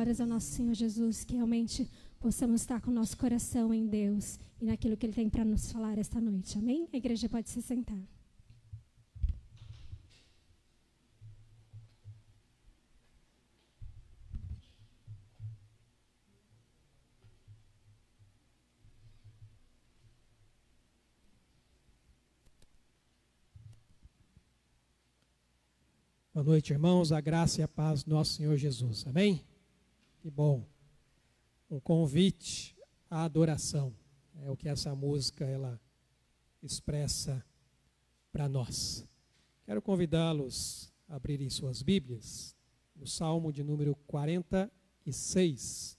glórias ao nosso Senhor Jesus, que realmente possamos estar com o nosso coração em Deus e naquilo que Ele tem para nos falar esta noite. Amém? A igreja pode se sentar. Boa noite, irmãos. A graça e a paz do nosso Senhor Jesus. Amém? Que bom. Um convite à adoração. É o que essa música ela expressa para nós. Quero convidá-los a abrirem suas Bíblias no Salmo de número 46.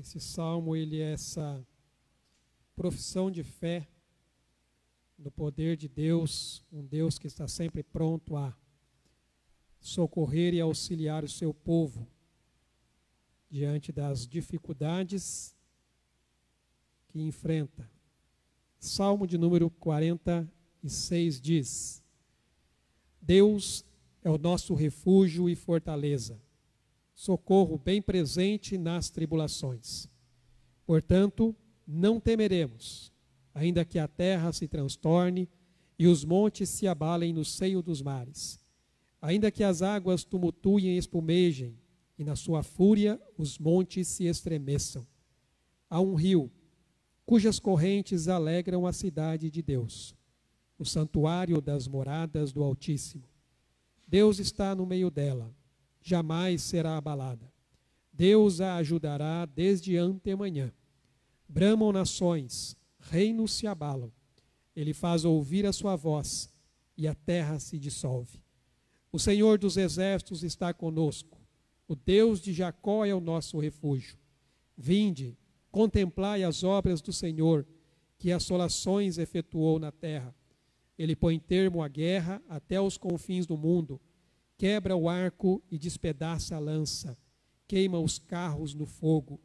Esse salmo, ele é essa profissão de fé no poder de Deus, um Deus que está sempre pronto a socorrer e auxiliar o seu povo diante das dificuldades que enfrenta. Salmo de número 46 diz: Deus é o nosso refúgio e fortaleza, socorro bem presente nas tribulações. Portanto, não temeremos, ainda que a terra se transtorne e os montes se abalem no seio dos mares, ainda que as águas tumultuem e espumejem, e na sua fúria os montes se estremeçam. Há um rio, cujas correntes alegram a cidade de Deus, o santuário das moradas do Altíssimo. Deus está no meio dela, jamais será abalada. Deus a ajudará desde antemanhã. Bramam nações, reinos se abalam. Ele faz ouvir a sua voz e a terra se dissolve. O Senhor dos exércitos está conosco. O Deus de Jacó é o nosso refúgio. Vinde, contemplai as obras do Senhor, que assolações efetuou na terra. Ele põe termo à guerra até os confins do mundo. Quebra o arco e despedaça a lança, queima os carros no fogo.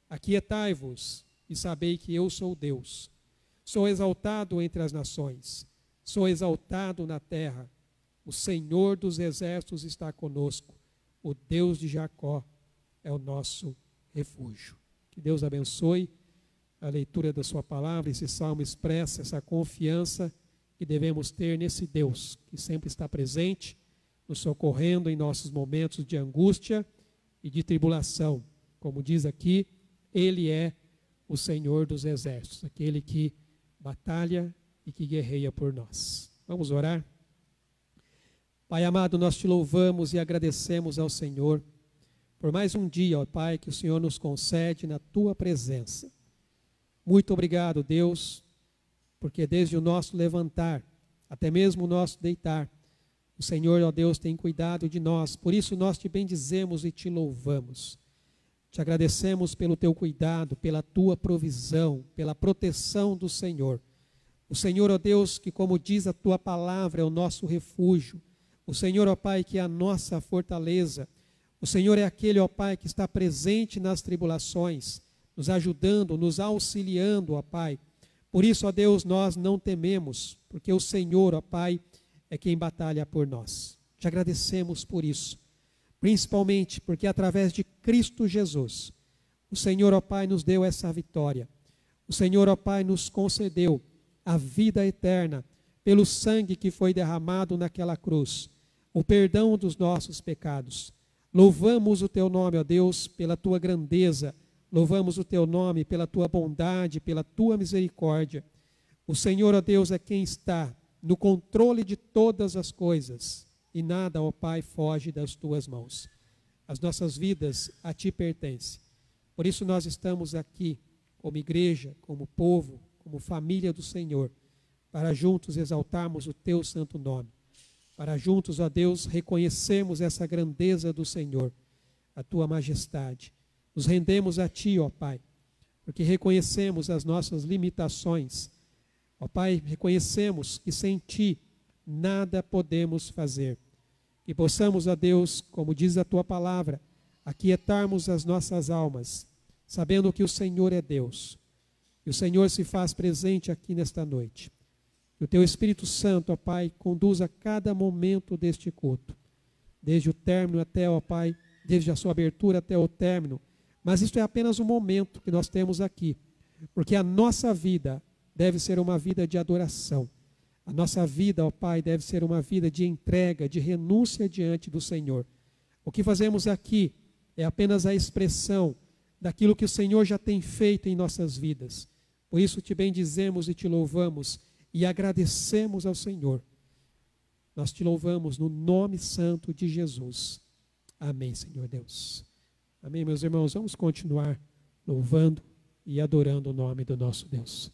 Aquietai-vos e sabei que eu sou Deus. Sou exaltado entre as nações, sou exaltado na terra. O Senhor dos exércitos está conosco, o Deus de Jacó é o nosso refúgio. Que Deus abençoe a leitura da sua palavra. Esse salmo expressa essa confiança que devemos ter nesse Deus que sempre está presente, nos socorrendo em nossos momentos de angústia e de tribulação. Como diz aqui, Ele é o Senhor dos exércitos, aquele que batalha e que guerreia por nós. Vamos orar? Pai amado, nós te louvamos e agradecemos ao Senhor por mais um dia, ó Pai, que o Senhor nos concede na Tua presença. Muito obrigado, Deus, porque desde o nosso levantar, até mesmo o nosso deitar, o Senhor, ó Deus, tem cuidado de nós. Por isso nós te bendizemos e te louvamos. Te agradecemos pelo teu cuidado, pela tua provisão, pela proteção do Senhor. O Senhor, ó Deus, que como diz a tua palavra, é o nosso refúgio. O Senhor, ó Pai, que é a nossa fortaleza. O Senhor é aquele, ó Pai, que está presente nas tribulações, nos ajudando, nos auxiliando, ó Pai. Por isso, ó Deus, nós não tememos, porque o Senhor, ó Pai, é quem batalha por nós. Te agradecemos por isso, principalmente porque através de Cristo Jesus, o Senhor, ó Pai, nos deu essa vitória. O Senhor, ó Pai, nos concedeu a vida eterna pelo sangue que foi derramado naquela cruz, o perdão dos nossos pecados. Louvamos o teu nome, ó Deus, pela tua grandeza. Louvamos o teu nome pela tua bondade, pela tua misericórdia. O Senhor, ó Deus, é quem está no controle de todas as coisas, e nada, ó Pai, foge das tuas mãos. As nossas vidas a ti pertencem. Por isso nós estamos aqui, como igreja, como povo, como família do Senhor, para juntos exaltarmos o teu santo nome, para juntos, ó Deus, reconhecermos essa grandeza do Senhor, a tua majestade. Nos rendemos a ti, ó Pai, porque reconhecemos as nossas limitações. Ó Pai, reconhecemos que sem ti nada podemos fazer. Que possamos, ó Deus, como diz a tua palavra, aquietarmos as nossas almas, sabendo que o Senhor é Deus. E o Senhor se faz presente aqui nesta noite. Que o Teu Espírito Santo, ó Pai, conduza cada momento deste culto, desde o término até, ó Pai, desde a sua abertura até o término. Mas isto é apenas um momento que nós temos aqui, porque a nossa vida deve ser uma vida de adoração. A nossa vida, ó Pai, deve ser uma vida de entrega, de renúncia diante do Senhor. O que fazemos aqui é apenas a expressão daquilo que o Senhor já tem feito em nossas vidas. Por isso te bendizemos e te louvamos e agradecemos ao Senhor. Nós te louvamos no nome santo de Jesus. Amém, Senhor Deus. Amém, meus irmãos. Vamos continuar louvando e adorando o nome do nosso Deus.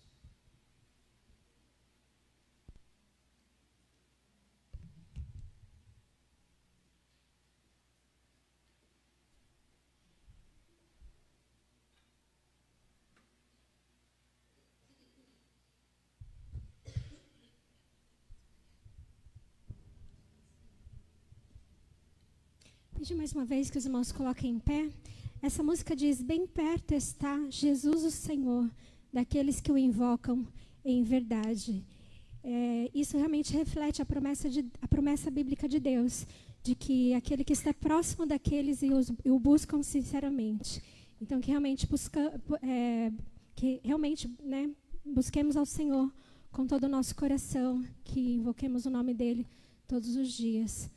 Pedir mais uma vez que os irmãos coloquem em pé. Essa música diz: bem perto está Jesus o Senhor, daqueles que o invocam em verdade. Isso realmente reflete a promessa bíblica de Deus, de que aquele que está próximo daqueles e o buscam sinceramente. Então, que realmente busquemos ao Senhor com todo o nosso coração, que invoquemos o nome dEle todos os dias,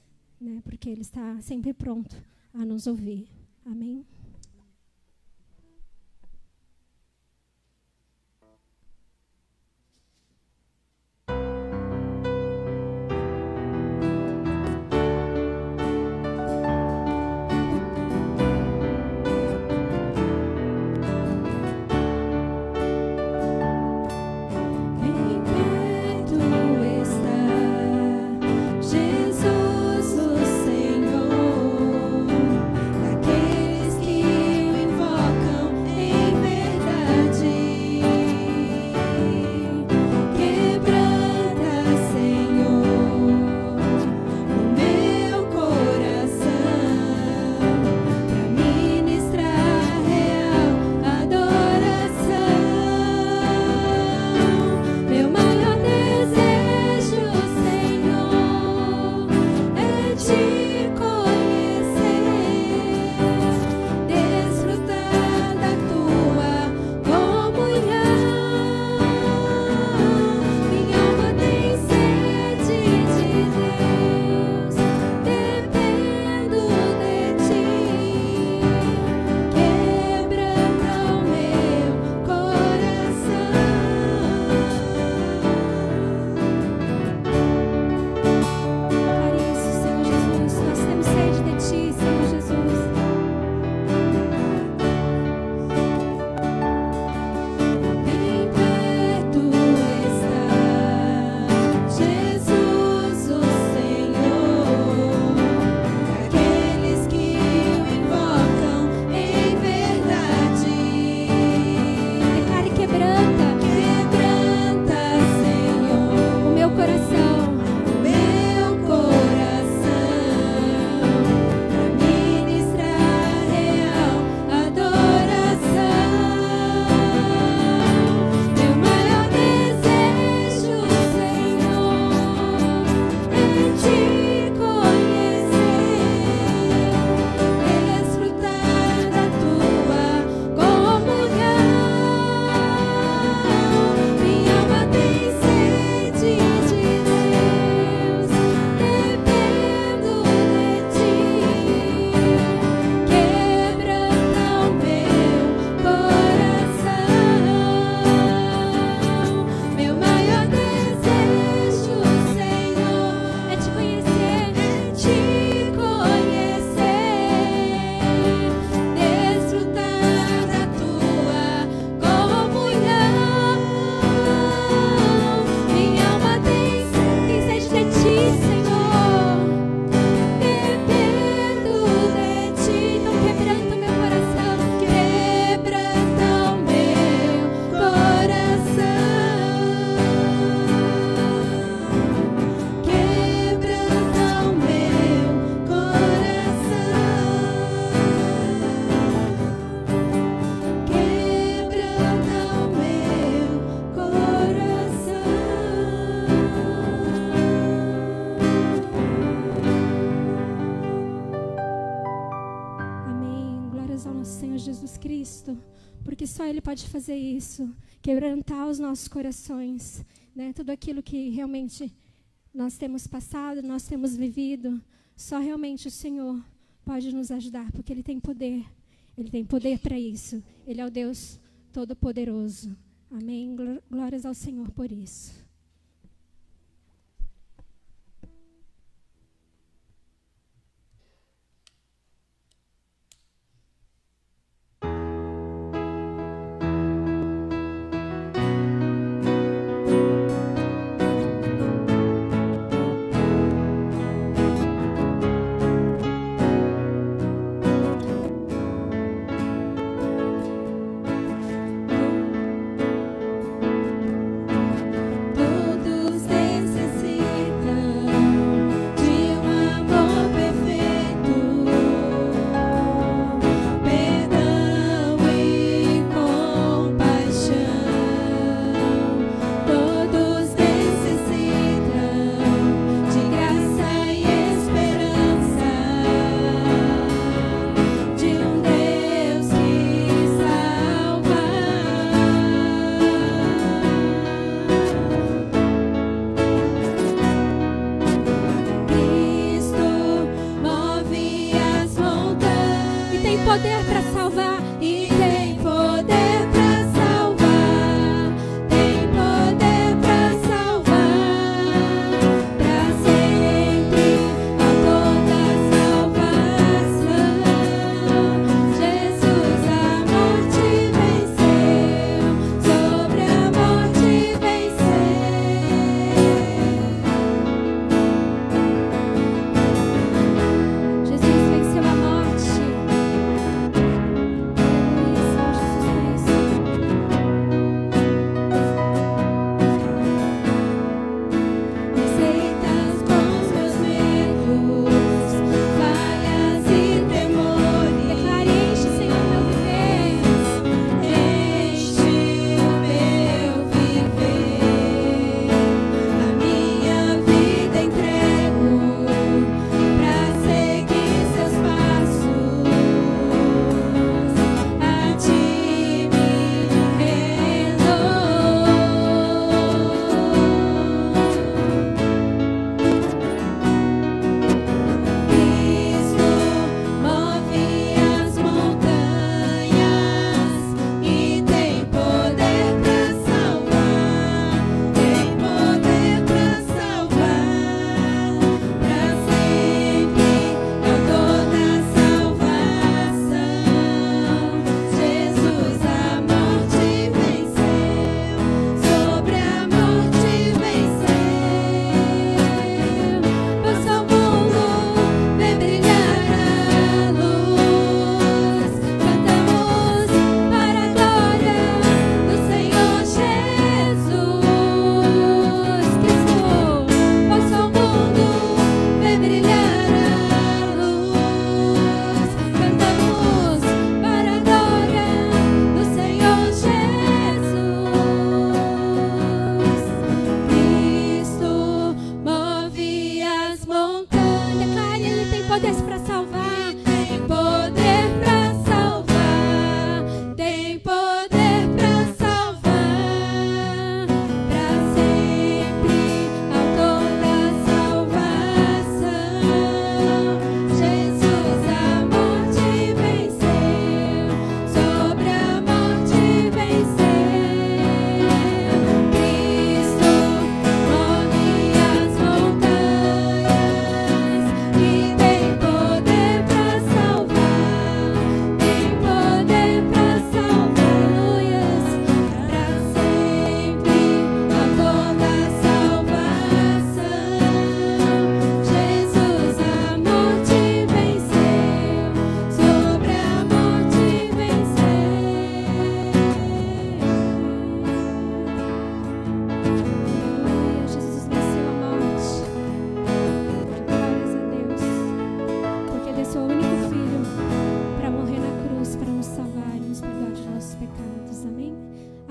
porque Ele está sempre pronto a nos ouvir. Amém? Jesus, o Senhor, daqueles que porque só Ele pode fazer isso, quebrantar os nossos corações, né? Tudo aquilo que realmente nós temos passado, nós temos vivido, só realmente o Senhor pode nos ajudar, porque Ele tem poder para isso. Ele é o Deus Todo-Poderoso. Amém? Glórias ao Senhor por isso.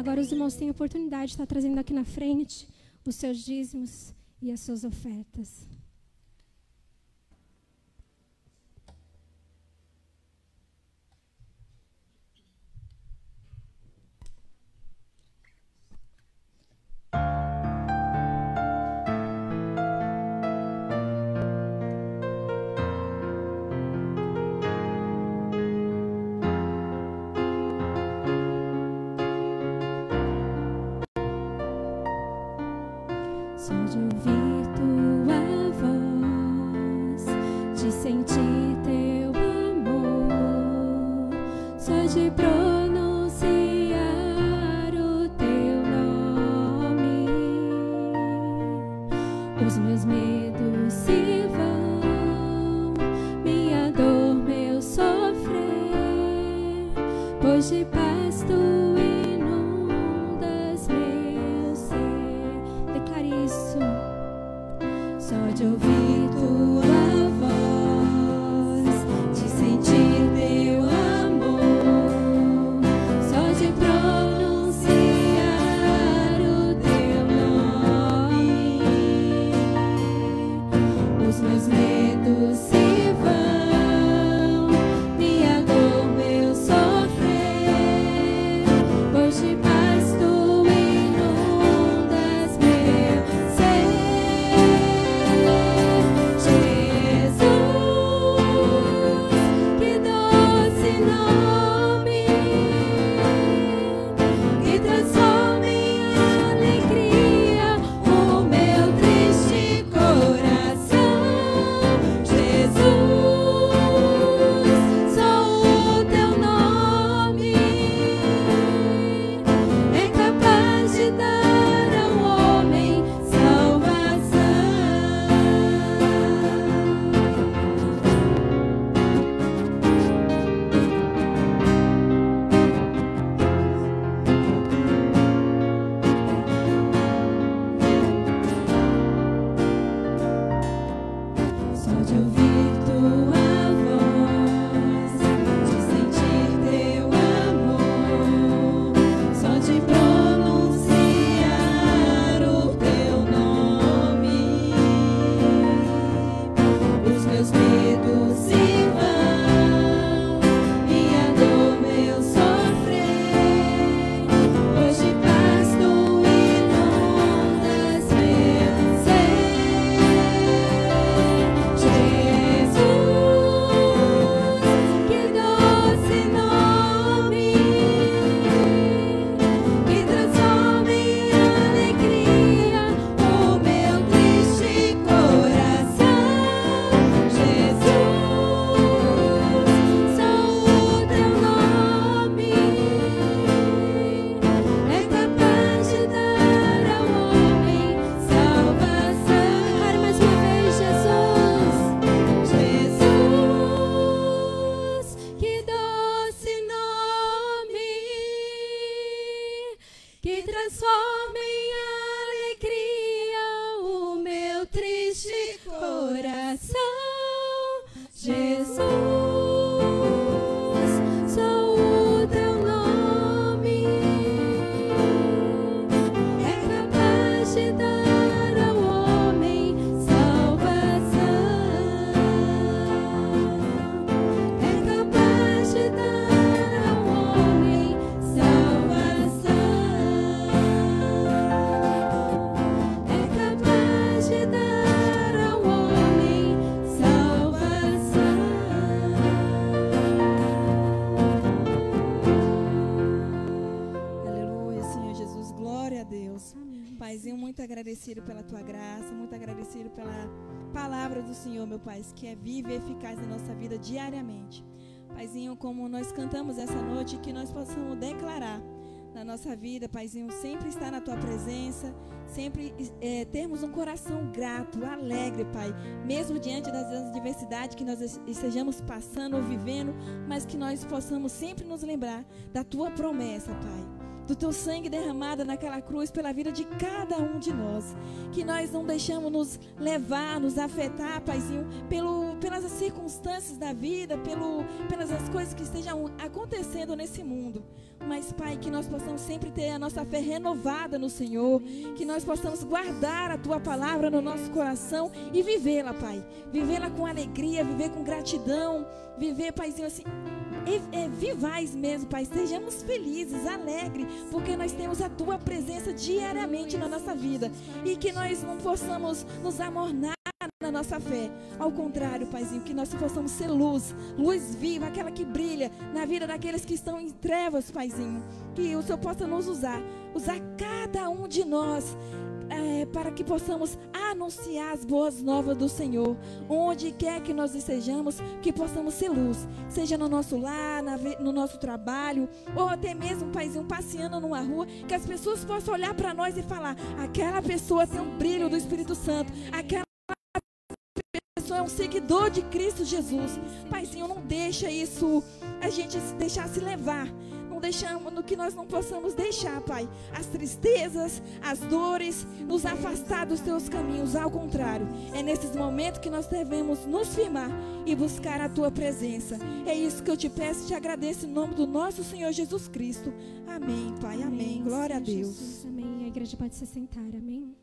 Agora os irmãos têm a oportunidade de estar trazendo aqui na frente os seus dízimos e as suas ofertas. agradecido pela tua graça, muito agradecido pela palavra do Senhor, meu Pai, que é viva e eficaz na nossa vida diariamente. Paizinho, como nós cantamos essa noite, que nós possamos declarar na nossa vida, Paizinho, sempre estar na tua presença, sempre termos um coração grato, alegre, Pai, mesmo diante das adversidades que nós estejamos passando ou vivendo, mas que nós possamos sempre nos lembrar da tua promessa, Pai, do teu sangue derramado naquela cruz pela vida de cada um de nós, que nós não deixamos nos levar, nos afetar, Paizinho, pelas circunstâncias da vida, pelas as coisas que estejam acontecendo nesse mundo, mas, Pai, que nós possamos sempre ter a nossa fé renovada no Senhor, que nós possamos guardar a tua palavra no nosso coração e vivê-la, Pai, vivê-la com alegria, viver com gratidão, viver, Paizinho, assim, vivais mesmo, Pai, sejamos felizes, alegres, porque nós temos a tua presença diariamente na nossa vida, e que nós não possamos nos amornar na nossa fé, ao contrário, Paizinho, que nós possamos ser luz viva, aquela que brilha na vida daqueles que estão em trevas, Paizinho, que o Senhor possa nos usar cada um de nós, para que possamos anunciar as boas novas do Senhor, onde quer que nós estejamos, que possamos ser luz, seja no nosso lar, no nosso trabalho, ou até mesmo, Paizinho, passeando numa rua, que as pessoas possam olhar para nós e falar: aquela pessoa tem um brilho do Espírito Santo, aquela pessoa é um seguidor de Cristo Jesus. Paizinho, não deixa isso, a gente deixar se levar, não que nós não possamos deixar, Pai, as tristezas, as dores, nos afastar dos teus caminhos. Ao contrário, é nesses momentos que nós devemos nos firmar e buscar a tua presença. É isso que eu te peço e te agradeço em nome do nosso Senhor Jesus Cristo. Amém, Pai, amém. Glória a Deus. Jesus, amém. A igreja pode se sentar, amém.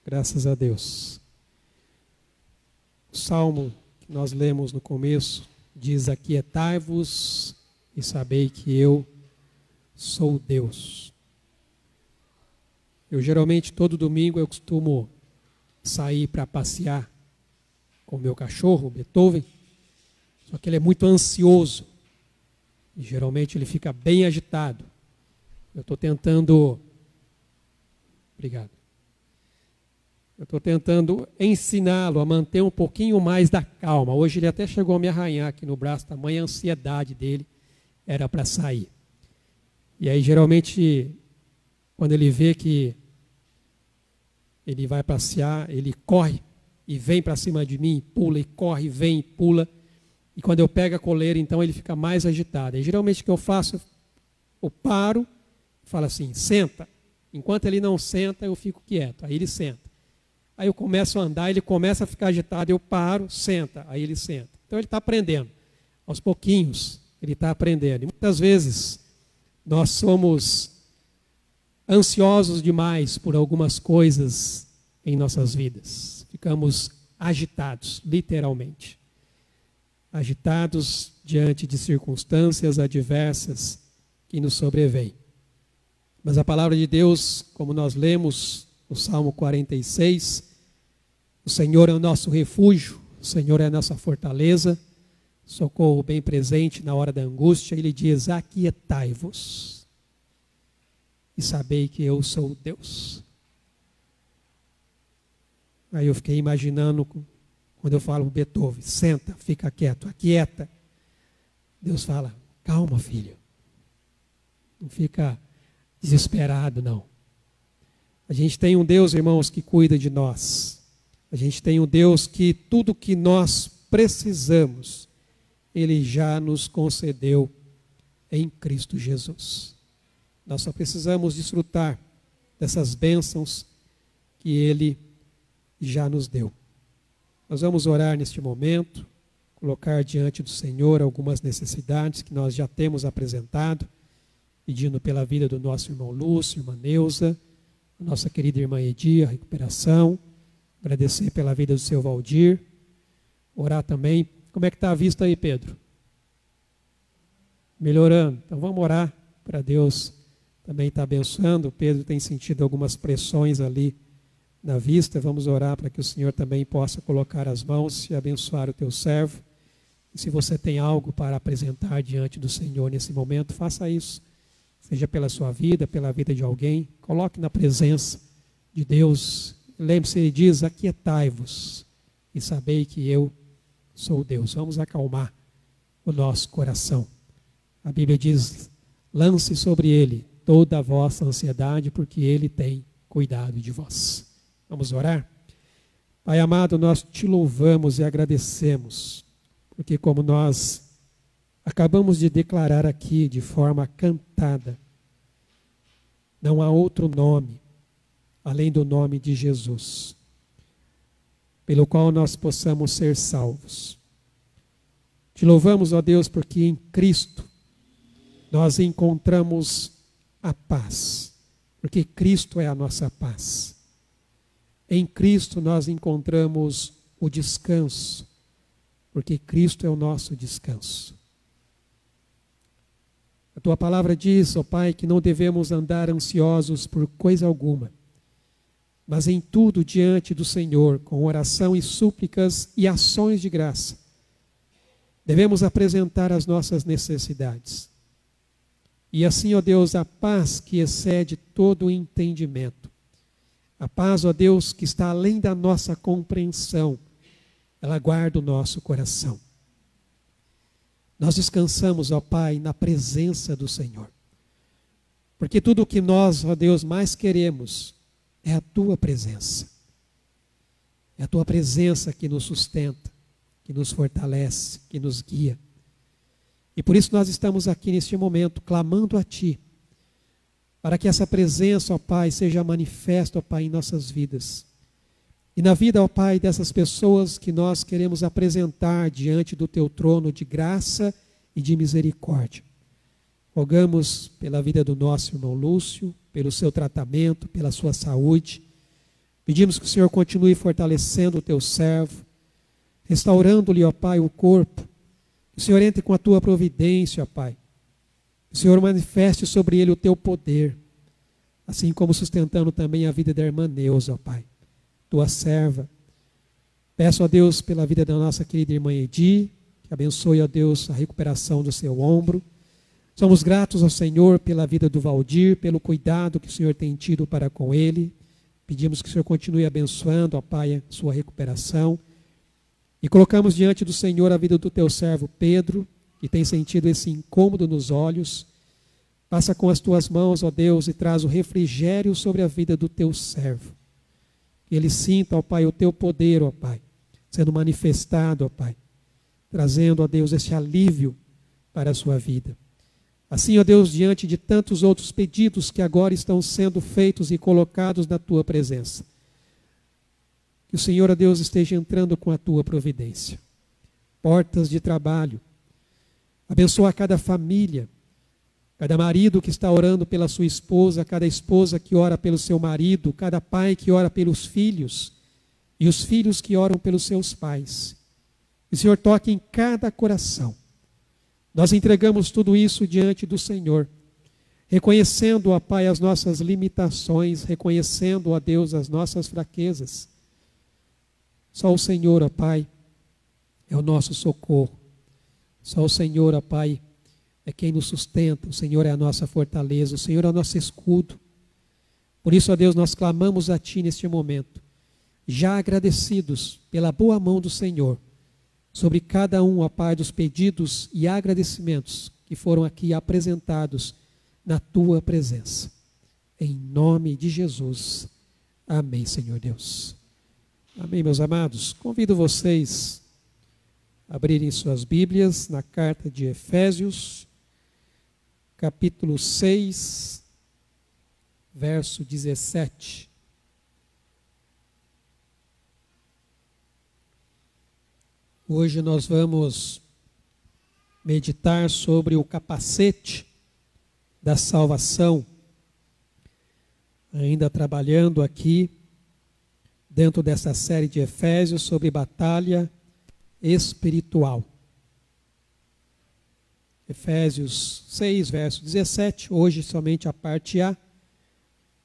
Graças a Deus. O salmo que nós lemos no começo diz: aquietai-vos e sabei que eu sou Deus. Eu geralmente todo domingo eu costumo sair para passear com o meu cachorro, Beethoven, só que ele é muito ansioso e geralmente ele fica bem agitado. Eu estou tentando... Obrigado. Eu estou tentando ensiná-lo a manter um pouquinho mais da calma. Hoje ele até chegou a me arranhar aqui no braço, tamanha ansiedade dele era para sair. E aí, geralmente, quando ele vê que ele vai passear, ele corre e vem para cima de mim, pula e corre, e vem e pula. E quando eu pego a coleira, então ele fica mais agitado. E geralmente o que eu faço, eu paro e falo assim, senta. Enquanto ele não senta, eu fico quieto. Aí ele senta. Aí eu começo a andar, ele começa a ficar agitado, eu paro, senta, aí ele senta. Então ele está aprendendo. Aos pouquinhos, ele está aprendendo. E muitas vezes, nós somos ansiosos demais por algumas coisas em nossas vidas. Ficamos agitados, literalmente. Agitados diante de circunstâncias adversas que nos sobrevêm. Mas a palavra de Deus, como nós lemos no Salmo 46, o Senhor é o nosso refúgio, o Senhor é a nossa fortaleza, socorro bem presente na hora da angústia. Ele diz, aquietai-vos e sabei que eu sou Deus. Aí eu fiquei imaginando, quando eu falo Beethoven, senta, fica quieto, aquieta. Deus fala, calma, filho. Não fica desesperado, não. A gente tem um Deus, irmãos, que cuida de nós. A gente tem um Deus que tudo que nós precisamos, Ele já nos concedeu em Cristo Jesus. Nós só precisamos desfrutar dessas bênçãos que Ele já nos deu. Nós vamos orar neste momento, colocar diante do Senhor algumas necessidades que nós já temos apresentado, pedindo pela vida do nosso irmão Lúcio, irmã Neuza, a nossa querida irmã Edi, a recuperação, agradecer pela vida do seu Valdir, orar também. Como é que está a vista aí, Pedro? Melhorando. Então vamos orar para Deus também estar abençoando. O Pedro tem sentido algumas pressões ali na vista. Vamos orar para que o Senhor também possa colocar as mãos e abençoar o teu servo. E se você tem algo para apresentar diante do Senhor nesse momento, faça isso. Seja pela sua vida, pela vida de alguém, coloque na presença de Deus. Lembre-se, Ele diz, aquietai-vos e sabei que eu sou Deus. Vamos acalmar o nosso coração. A Bíblia diz, lance sobre Ele toda a vossa ansiedade, porque Ele tem cuidado de vós. Vamos orar? Pai amado, nós te louvamos e agradecemos, porque como nós acabamos de declarar aqui de forma cantada, não há outro nome, além do nome de Jesus, pelo qual nós possamos ser salvos. Te louvamos, ó Deus, porque em Cristo nós encontramos a paz, porque Cristo é a nossa paz. Em Cristo nós encontramos o descanso, porque Cristo é o nosso descanso. A tua palavra diz, ó Pai, que não devemos andar ansiosos por coisa alguma, mas em tudo diante do Senhor, com oração e súplicas e ações de graça, devemos apresentar as nossas necessidades. E assim, ó Deus, a paz que excede todo o entendimento, a paz, ó Deus, que está além da nossa compreensão, ela guarda o nosso coração. Nós descansamos, ó Pai, na presença do Senhor. Porque tudo o que nós, ó Deus, mais queremos é a Tua presença. É a Tua presença que nos sustenta, que nos fortalece, que nos guia. E por isso nós estamos aqui neste momento, clamando a Ti, para que essa presença, ó Pai, seja manifesta, ó Pai, em nossas vidas. E na vida, ó Pai, dessas pessoas que nós queremos apresentar diante do Teu trono de graça e de misericórdia. Rogamos pela vida do nosso irmão Lúcio, pelo seu tratamento, pela sua saúde. Pedimos que o Senhor continue fortalecendo o Teu servo, restaurando-lhe, ó Pai, o corpo. Que o Senhor entre com a Tua providência, ó Pai. Que o Senhor manifeste sobre ele o Teu poder, assim como sustentando também a vida da irmã Neuza, ó Pai, Tua serva. Peço a Deus pela vida da nossa querida irmã Edi, que abençoe, ó Deus, a recuperação do seu ombro. Somos gratos ao Senhor pela vida do Valdir, pelo cuidado que o Senhor tem tido para com ele. Pedimos que o Senhor continue abençoando, ó Pai, a sua recuperação. E colocamos diante do Senhor a vida do Teu servo Pedro, que tem sentido esse incômodo nos olhos. Passa com as Tuas mãos, ó Deus, e traz o refrigério sobre a vida do Teu servo. Que ele sinta, ó Pai, o Teu poder, ó Pai, sendo manifestado, ó Pai, trazendo, ó Deus, esse alívio para a sua vida. Assim, ó Deus, diante de tantos outros pedidos que agora estão sendo feitos e colocados na Tua presença, que o Senhor, ó Deus, esteja entrando com a Tua providência. Portas de trabalho. Abençoa cada família, cada marido que está orando pela sua esposa, cada esposa que ora pelo seu marido, cada pai que ora pelos filhos e os filhos que oram pelos seus pais. Que o Senhor toque em cada coração. Nós entregamos tudo isso diante do Senhor, reconhecendo, ó Pai, as nossas limitações, reconhecendo, ó Deus, as nossas fraquezas. Só o Senhor, ó Pai, é o nosso socorro. Só o Senhor, ó Pai, é quem nos sustenta. O Senhor é a nossa fortaleza, o Senhor é o nosso escudo. Por isso, ó Deus, nós clamamos a Ti neste momento, já agradecidos pela boa mão do Senhor, sobre cada um, ó Pai, dos pedidos e agradecimentos que foram aqui apresentados na Tua presença. Em nome de Jesus. Amém, Senhor Deus. Amém, meus amados. Convido vocês a abrirem suas Bíblias na carta de Efésios, capítulo 6, verso 17. Hoje nós vamos meditar sobre o capacete da salvação, ainda trabalhando aqui dentro dessa série de Efésios sobre batalha espiritual. Efésios 6, verso 17, hoje somente a parte A,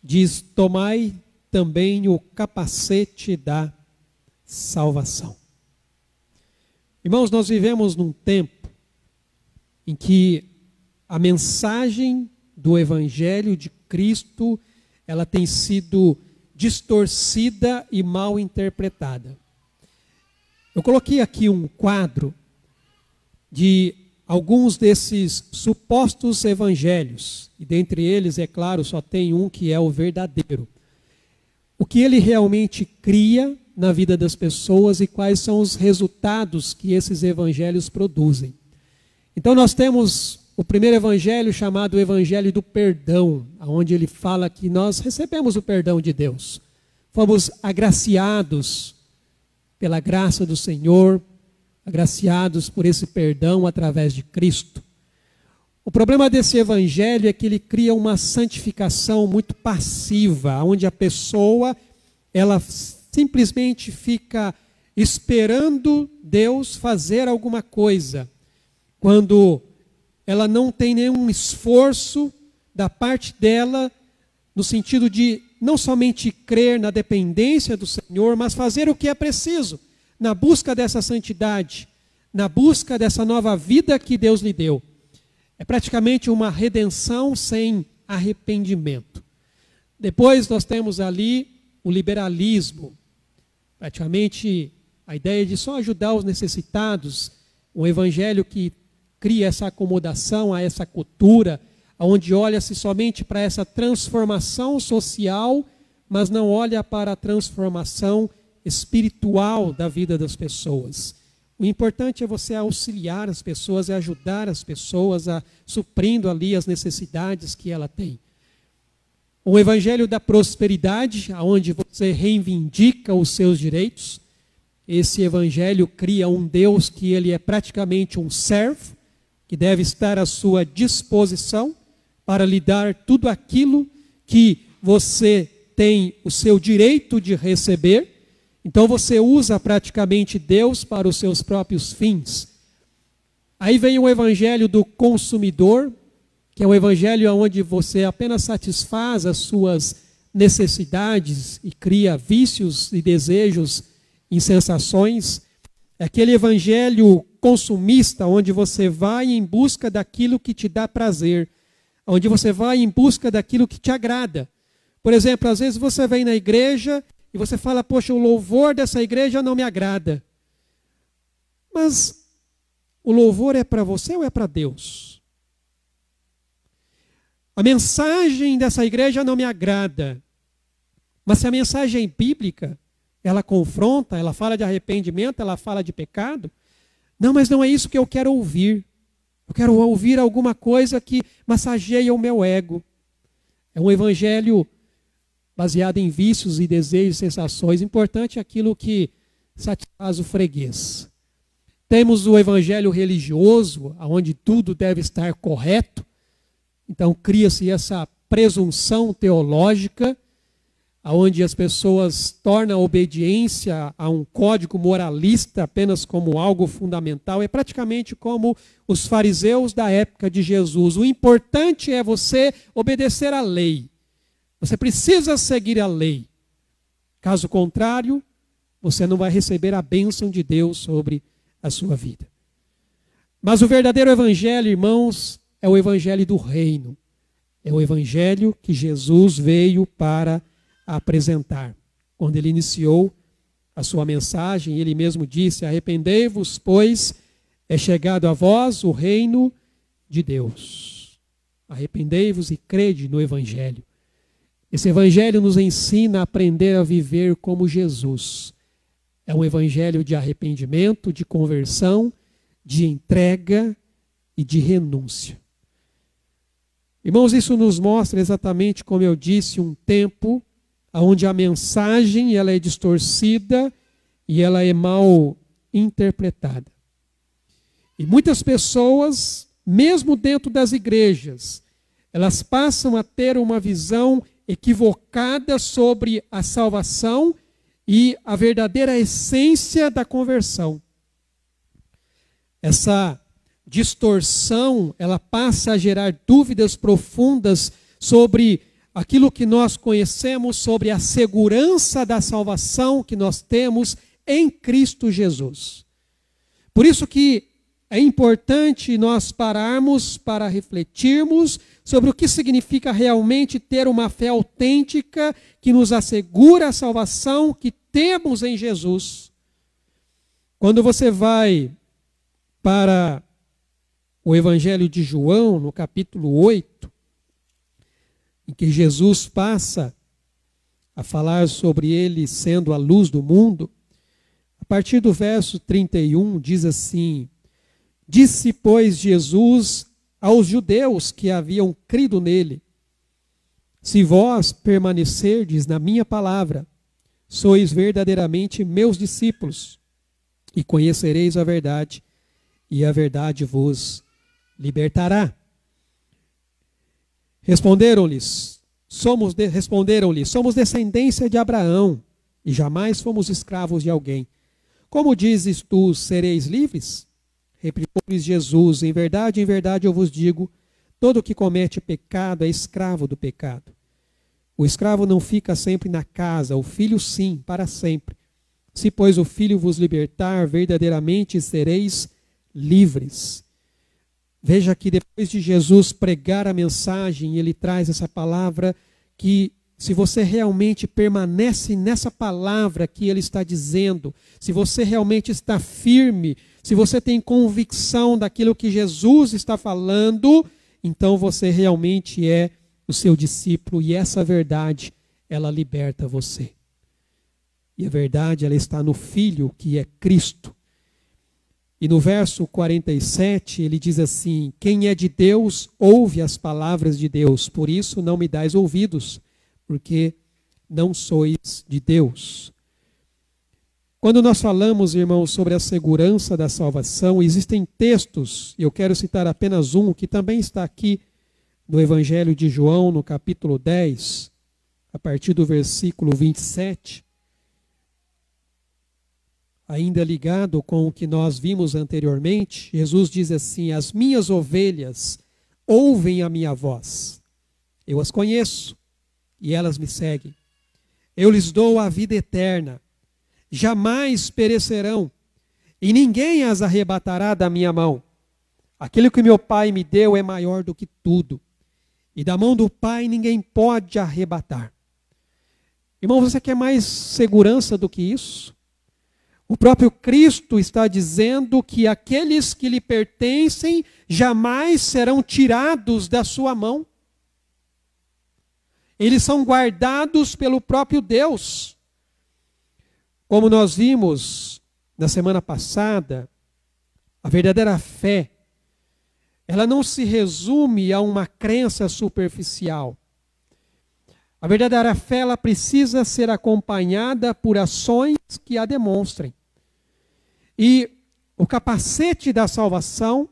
diz: tomai também o capacete da salvação. Irmãos, nós vivemos num tempo em que a mensagem do Evangelho de Cristo, ela tem sido distorcida e mal interpretada. Eu coloquei aqui um quadro de alguns desses supostos evangelhos, e dentre eles, é claro, só tem um que é o verdadeiro. O que ele realmente cria na vida das pessoas e quais são os resultados que esses evangelhos produzem. Então nós temos o primeiro evangelho chamado o Evangelho do Perdão, onde ele fala que nós recebemos o perdão de Deus. Fomos agraciados pela graça do Senhor, agraciados por esse perdão através de Cristo. O problema desse evangelho é que ele cria uma santificação muito passiva, onde a pessoa, ela simplesmente fica esperando Deus fazer alguma coisa, quando ela não tem nenhum esforço da parte dela, no sentido de não somente crer na dependência do Senhor, mas fazer o que é preciso, na busca dessa santidade, na busca dessa nova vida que Deus lhe deu. É praticamente uma redenção sem arrependimento. Depois nós temos ali o liberalismo, praticamente a ideia de só ajudar os necessitados, um evangelho que cria essa acomodação a essa cultura, onde olha-se somente para essa transformação social, mas não olha para a transformação espiritual da vida das pessoas. O importante é você auxiliar as pessoas, é ajudar as pessoas a suprindo ali as necessidades que ela tem. O evangelho da prosperidade, onde você reivindica os seus direitos. Esse evangelho cria um Deus que ele é praticamente um servo, que deve estar à sua disposição para lhe dar tudo aquilo que você tem o seu direito de receber. Então você usa praticamente Deus para os seus próprios fins. Aí vem o evangelho do consumidor, que é um evangelho onde você apenas satisfaz as suas necessidades e cria vícios e desejos em sensações. É aquele evangelho consumista, onde você vai em busca daquilo que te dá prazer, onde você vai em busca daquilo que te agrada. Por exemplo, às vezes você vem na igreja e você fala, poxa, o louvor dessa igreja não me agrada. Mas o louvor é para você ou é para Deus? A mensagem dessa igreja não me agrada. Mas se a mensagem é bíblica, ela confronta, ela fala de arrependimento, ela fala de pecado. Não, mas não é isso que eu quero ouvir. Eu quero ouvir alguma coisa que massageia o meu ego. É um evangelho baseado em vícios e desejos e sensações. Importante é aquilo que satisfaz o freguês. Temos o evangelho religioso, onde tudo deve estar correto. Então cria-se essa presunção teológica, onde as pessoas tornam a obediência a um código moralista apenas como algo fundamental. É praticamente como os fariseus da época de Jesus. O importante é você obedecer à lei. Você precisa seguir a lei. Caso contrário, você não vai receber a bênção de Deus sobre a sua vida. Mas o verdadeiro evangelho, irmãos, é o evangelho do reino. É o evangelho que Jesus veio para apresentar. Quando ele iniciou a sua mensagem, ele mesmo disse, arrependei-vos, pois é chegado a vós o reino de Deus. Arrependei-vos e crede no evangelho. Esse evangelho nos ensina a aprender a viver como Jesus. É um evangelho de arrependimento, de conversão, de entrega e de renúncia. Irmãos, isso nos mostra exatamente, como eu disse, um tempo onde a mensagem ela é distorcida e ela é mal interpretada. E muitas pessoas, mesmo dentro das igrejas, elas passam a ter uma visão equivocada sobre a salvação e a verdadeira essência da conversão. Essa distorção, ela passa a gerar dúvidas profundas sobre aquilo que nós conhecemos, sobre a segurança da salvação que nós temos em Cristo Jesus. Por isso que é importante nós pararmos para refletirmos sobre o que significa realmente ter uma fé autêntica que nos assegura a salvação que temos em Jesus. Quando você vai para o Evangelho de João, no capítulo 8, em que Jesus passa a falar sobre ele sendo a luz do mundo, a partir do verso 31 diz assim, disse, pois, Jesus aos judeus que haviam crido nele, se vós permanecerdes na minha palavra, sois verdadeiramente meus discípulos, e conhecereis a verdade, e a verdade vos libertará. Responderam-lhe, somos descendência de Abraão, e jamais fomos escravos de alguém. Como dizes tu, sereis livres? Replicou-lhes Jesus, em verdade eu vos digo, todo que comete pecado é escravo do pecado. O escravo não fica sempre na casa, o filho sim, para sempre. Se, pois, o filho vos libertar, verdadeiramente sereis livres. Veja que depois de Jesus pregar a mensagem, ele traz essa palavra que, se você realmente permanece nessa palavra que ele está dizendo, se você realmente está firme, se você tem convicção daquilo que Jesus está falando, então você realmente é o seu discípulo, e essa verdade, ela liberta você. E a verdade, ela está no Filho, que é Cristo. E no verso 47, ele diz assim: quem é de Deus, ouve as palavras de Deus, por isso não me dais ouvidos, porque não sois de Deus. Quando nós falamos, irmãos, sobre a segurança da salvação, existem textos, e eu quero citar apenas um, que também está aqui no Evangelho de João, no capítulo 10, a partir do versículo 27, ainda ligado com o que nós vimos anteriormente. Jesus diz assim: as minhas ovelhas ouvem a minha voz, eu as conheço e elas me seguem. Eu lhes dou a vida eterna, jamais perecerão, e ninguém as arrebatará da minha mão. Aquilo que meu Pai me deu é maior do que tudo, e da mão do Pai ninguém pode arrebatar. Irmão, você quer mais segurança do que isso? O próprio Cristo está dizendo que aqueles que lhe pertencem jamais serão tirados da sua mão. Eles são guardados pelo próprio Deus. Como nós vimos na semana passada, a verdadeira fé, ela não se resume a uma crença superficial. A verdadeira fé, ela precisa ser acompanhada por ações que a demonstrem. E o capacete da salvação,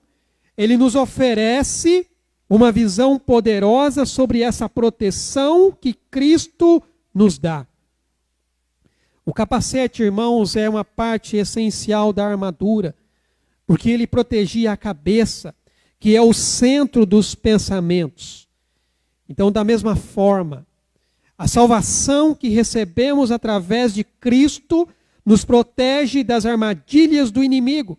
ele nos oferece uma visão poderosa sobre essa proteção que Cristo nos dá. O capacete, irmãos, é uma parte essencial da armadura, porque ele protegia a cabeça, que é o centro dos pensamentos. Então, da mesma forma, a salvação que recebemos através de Cristo nos protege das armadilhas do inimigo,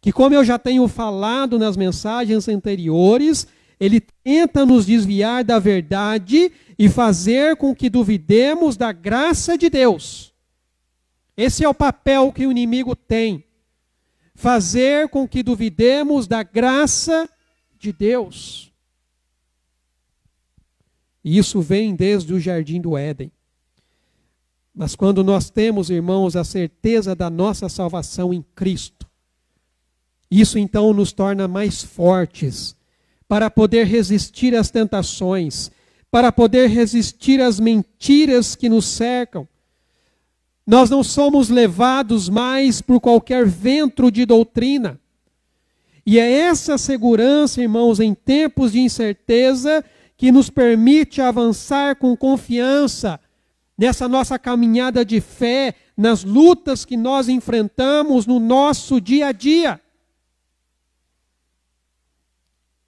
que, como eu já tenho falado nas mensagens anteriores, ele tenta nos desviar da verdade e fazer com que duvidemos da graça de Deus. Esse é o papel que o inimigo tem, fazer com que duvidemos da graça de Deus. E isso vem desde o jardim do Éden. Mas quando nós temos, irmãos, a certeza da nossa salvação em Cristo, isso então nos torna mais fortes para poder resistir às tentações, para poder resistir às mentiras que nos cercam. Nós não somos levados mais por qualquer vento de doutrina. E é essa segurança, irmãos, em tempos de incerteza, que nos permite avançar com confiança nessa nossa caminhada de fé, nas lutas que nós enfrentamos no nosso dia a dia.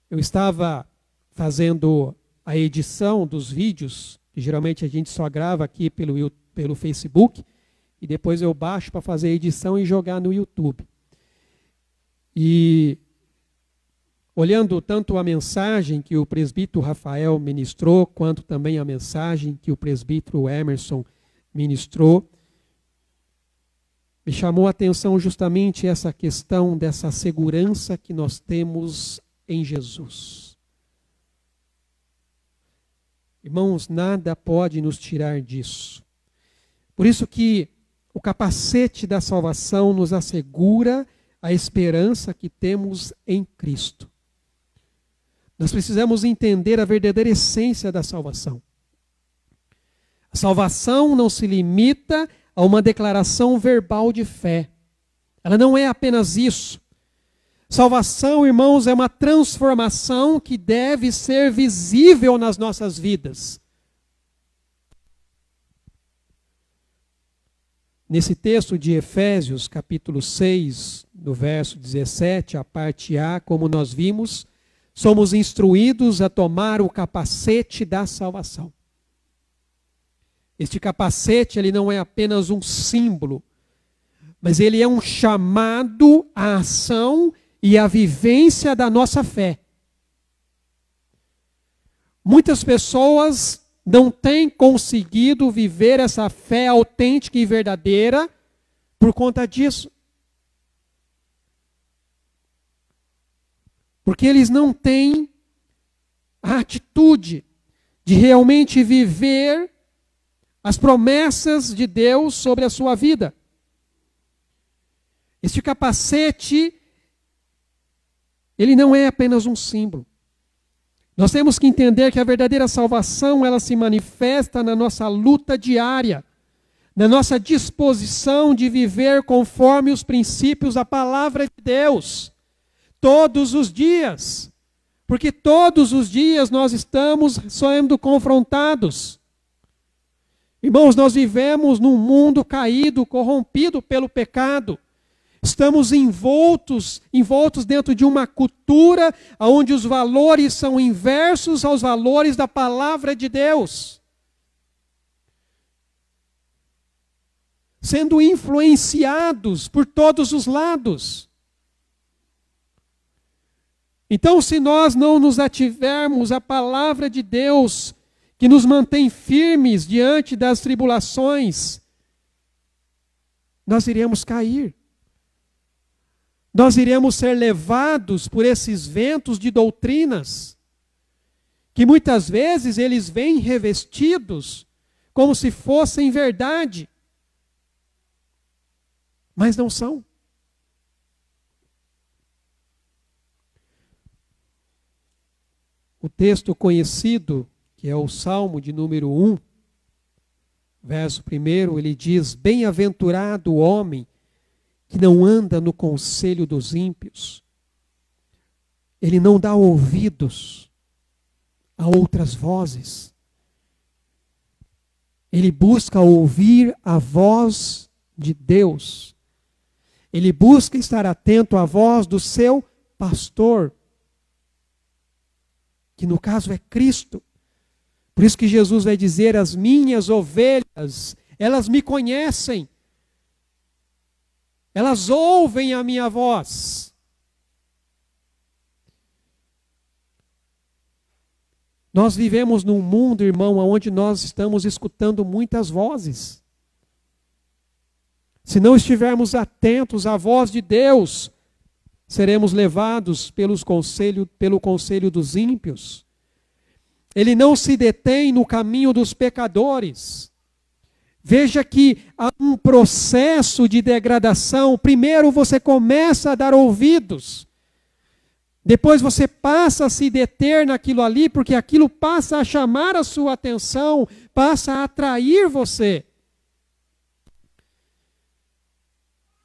Eu estava fazendo a edição dos vídeos, que geralmente a gente só grava aqui pelo Facebook, e depois eu baixo para fazer a edição e jogar no YouTube. E olhando tanto a mensagem que o presbítero Rafael ministrou, quanto também a mensagem que o presbítero Emerson ministrou, me chamou a atenção justamente essa questão dessa segurança que nós temos em Jesus. Irmãos, nada pode nos tirar disso. Por isso que o capacete da salvação nos assegura a esperança que temos em Cristo. Nós precisamos entender a verdadeira essência da salvação. A salvação não se limita a uma declaração verbal de fé. Ela não é apenas isso. Salvação, irmãos, é uma transformação que deve ser visível nas nossas vidas. Nesse texto de Efésios, capítulo 6, no verso 17, a parte A, como nós vimos, somos instruídos a tomar o capacete da salvação. Este capacete, ele não é apenas um símbolo, mas ele é um chamado à ação e a vivência da nossa fé. Muitas pessoas não têm conseguido viver essa fé autêntica e verdadeira por conta disso. Porque eles não têm a atitude de realmente viver as promessas de Deus sobre a sua vida. Este capacete, ele não é apenas um símbolo. Nós temos que entender que a verdadeira salvação, ela se manifesta na nossa luta diária, na nossa disposição de viver conforme os princípios da palavra de Deus, todos os dias. Porque todos os dias nós estamos sendo confrontados. Irmãos, nós vivemos num mundo caído, corrompido pelo pecado. Estamos envoltos dentro de uma cultura onde os valores são inversos aos valores da palavra de Deus. Sendo influenciados por todos os lados. Então, se nós não nos ativermos à palavra de Deus, que nos mantém firmes diante das tribulações, nós iremos cair. Nós iremos ser levados por esses ventos de doutrinas, que muitas vezes eles vêm revestidos como se fossem verdade, mas não são. O texto conhecido, que é o Salmo de número 1, verso 1, ele diz: bem-aventurado o homem que não anda no conselho dos ímpios. Ele não dá ouvidos a outras vozes. Ele busca ouvir a voz de Deus. Ele busca estar atento à voz do seu pastor, que no caso é Cristo. Por isso que Jesus vai dizer: as minhas ovelhas, elas me conhecem. Elas ouvem a minha voz. Nós vivemos num mundo, irmão, onde nós estamos escutando muitas vozes. Se não estivermos atentos à voz de Deus, seremos levados pelo conselho dos ímpios. Ele não se detém no caminho dos pecadores. Veja que há um processo de degradação. Primeiro você começa a dar ouvidos. Depois você passa a se deter naquilo ali, porque aquilo passa a chamar a sua atenção, passa a atrair você.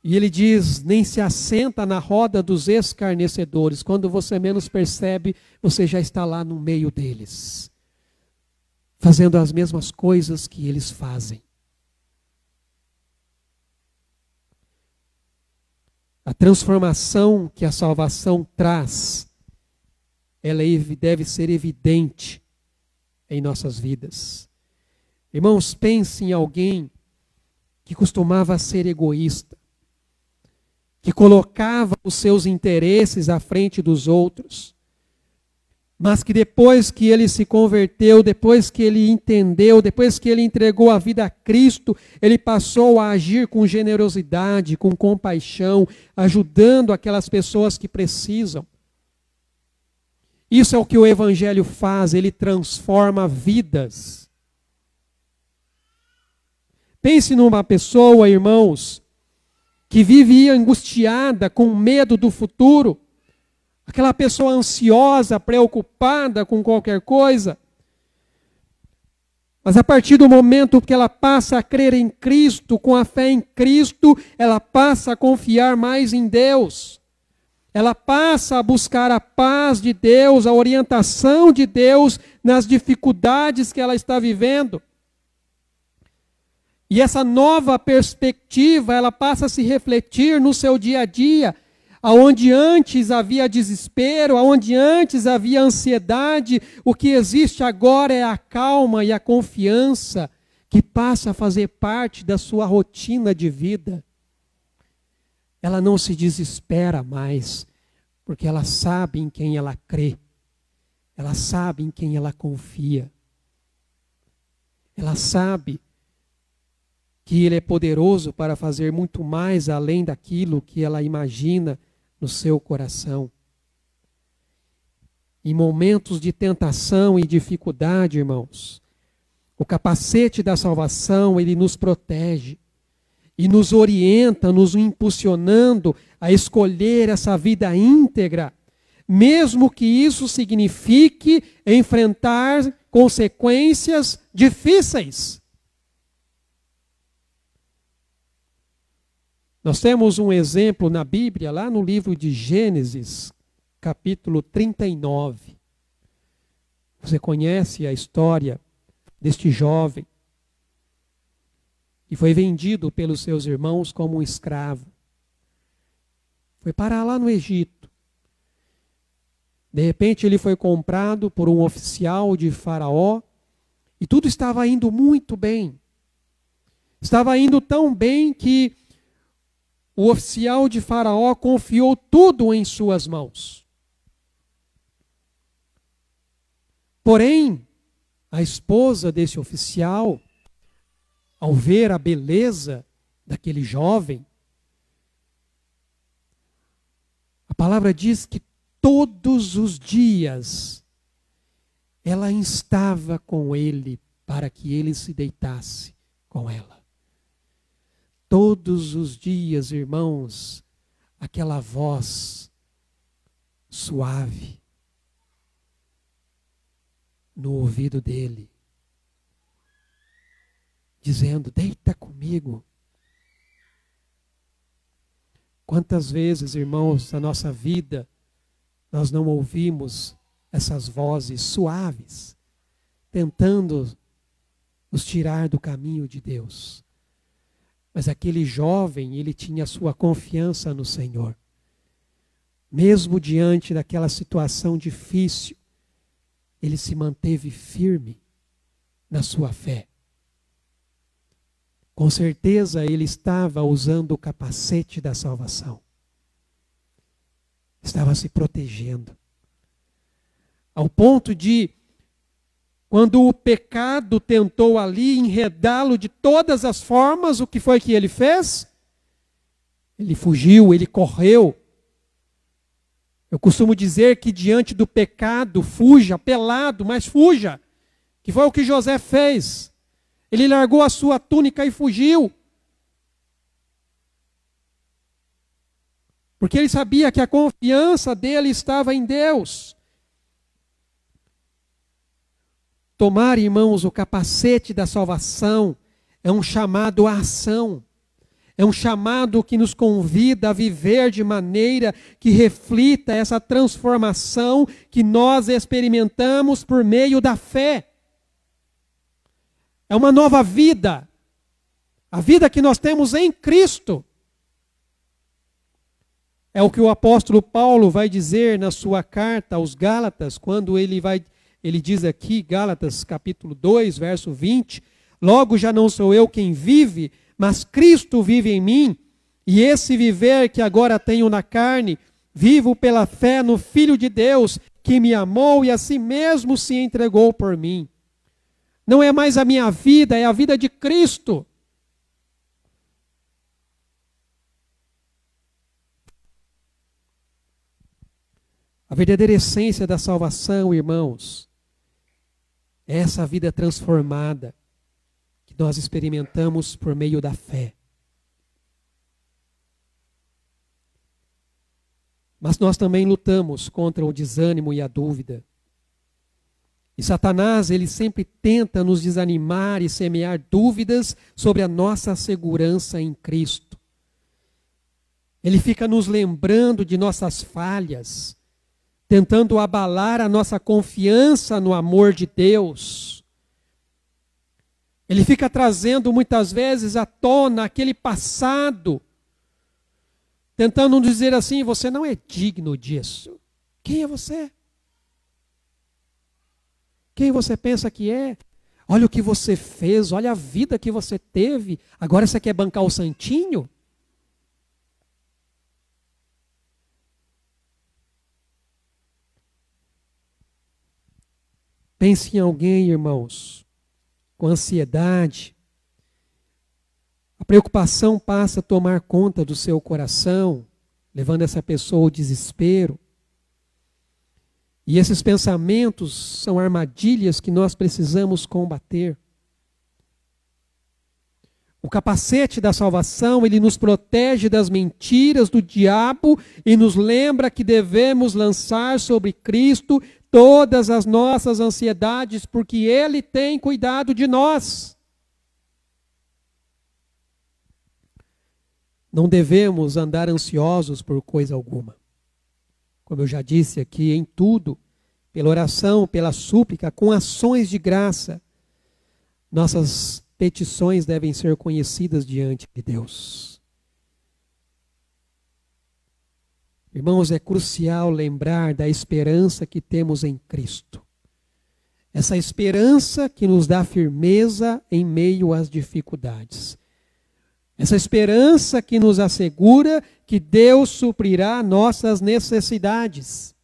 E ele diz: nem se assenta na roda dos escarnecedores. Quando você menos percebe, você já está lá no meio deles, fazendo as mesmas coisas que eles fazem. A transformação que a salvação traz, ela deve ser evidente em nossas vidas. Irmãos, pense em alguém que costumava ser egoísta, que colocava os seus interesses à frente dos outros, mas que depois que ele se converteu, depois que ele entendeu, depois que ele entregou a vida a Cristo, ele passou a agir com generosidade, com compaixão, ajudando aquelas pessoas que precisam. Isso é o que o Evangelho faz, ele transforma vidas. Pense numa pessoa, irmãos, que vive angustiada, com medo do futuro, aquela pessoa ansiosa, preocupada com qualquer coisa. Mas a partir do momento que ela passa a crer em Cristo, com a fé em Cristo, ela passa a confiar mais em Deus. Ela passa a buscar a paz de Deus, a orientação de Deus nas dificuldades que ela está vivendo. E essa nova perspectiva, ela passa a se refletir no seu dia a dia, aonde antes havia desespero, aonde antes havia ansiedade, o que existe agora é a calma e a confiança que passa a fazer parte da sua rotina de vida. Ela não se desespera mais, porque ela sabe em quem ela crê, ela sabe em quem ela confia, ela sabe que Ele é poderoso para fazer muito mais além daquilo que ela imagina no seu coração. Em momentos de tentação e dificuldade, irmãos, o capacete da salvação, ele nos protege e nos orienta, nos impulsionando a escolher essa vida íntegra, mesmo que isso signifique enfrentar consequências difíceis. Nós temos um exemplo na Bíblia, lá no livro de Gênesis, capítulo 39. Você conhece a história deste jovem que foi vendido pelos seus irmãos como um escravo. Foi parar lá no Egito. De repente ele foi comprado por um oficial de Faraó e tudo estava indo muito bem. Estava indo tão bem que o oficial de Faraó confiou tudo em suas mãos. Porém, a esposa desse oficial, ao ver a beleza daquele jovem, a palavra diz que todos os dias ela instava com ele para que ele se deitasse com ela. Todos os dias, irmãos, aquela voz suave no ouvido dele, dizendo: deita comigo. Quantas vezes, irmãos, na nossa vida, nós não ouvimos essas vozes suaves, tentando nos tirar do caminho de Deus. Mas aquele jovem, ele tinha sua confiança no Senhor. Mesmo diante daquela situação difícil, ele se manteve firme na sua fé. Com certeza ele estava usando o capacete da salvação. Estava se protegendo. Ao ponto de, quando o pecado tentou ali enredá-lo de todas as formas, o que foi que ele fez? Ele fugiu, ele correu. Eu costumo dizer que diante do pecado, fuja, pelado, mas fuja. Que foi o que José fez. Ele largou a sua túnica e fugiu. Porque ele sabia que a confiança dele estava em Deus. Tomar, irmãos, o capacete da salvação é um chamado à ação. É um chamado que nos convida a viver de maneira que reflita essa transformação que nós experimentamos por meio da fé. É uma nova vida. A vida que nós temos em Cristo. É o que o apóstolo Paulo vai dizer na sua carta aos Gálatas, quando ele diz aqui, Gálatas capítulo 2, verso 20, logo já não sou eu quem vive, mas Cristo vive em mim, e esse viver que agora tenho na carne, vivo pela fé no Filho de Deus, que me amou e a si mesmo se entregou por mim. Não é mais a minha vida, é a vida de Cristo. A verdadeira essência da salvação, irmãos, é essa vida transformada que nós experimentamos por meio da fé. Mas nós também lutamos contra o desânimo e a dúvida. E Satanás, ele sempre tenta nos desanimar e semear dúvidas sobre a nossa segurança em Cristo. Ele fica nos lembrando de nossas falhas, tentando abalar a nossa confiança no amor de Deus. Ele fica trazendo muitas vezes à tona aquele passado, tentando dizer assim: você não é digno disso. Quem é você? Quem você pensa que é? Olha o que você fez, olha a vida que você teve. Agora você quer bancar o santinho? Pense em alguém, irmãos, com ansiedade. A preocupação passa a tomar conta do seu coração, levando essa pessoa ao desespero. E esses pensamentos são armadilhas que nós precisamos combater. O capacete da salvação, ele nos protege das mentiras do diabo e nos lembra que devemos lançar sobre Cristo todas as nossas ansiedades, porque Ele tem cuidado de nós. Não devemos andar ansiosos por coisa alguma. Como eu já disse aqui, em tudo, pela oração, pela súplica, com ações de graça, nossas petições devem ser conhecidas diante de Deus. Irmãos, é crucial lembrar da esperança que temos em Cristo. Essa esperança que nos dá firmeza em meio às dificuldades. Essa esperança que nos assegura que Deus suprirá nossas necessidades.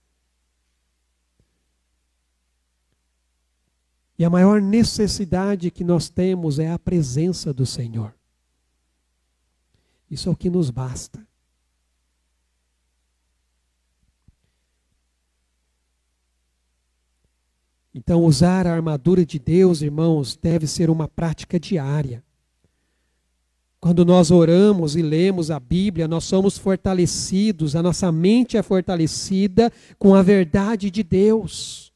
E a maior necessidade que nós temos é a presença do Senhor. Isso é o que nos basta. Então, usar a armadura de Deus, irmãos, deve ser uma prática diária. Quando nós oramos e lemos a Bíblia, nós somos fortalecidos, a nossa mente é fortalecida com a verdade de Deus.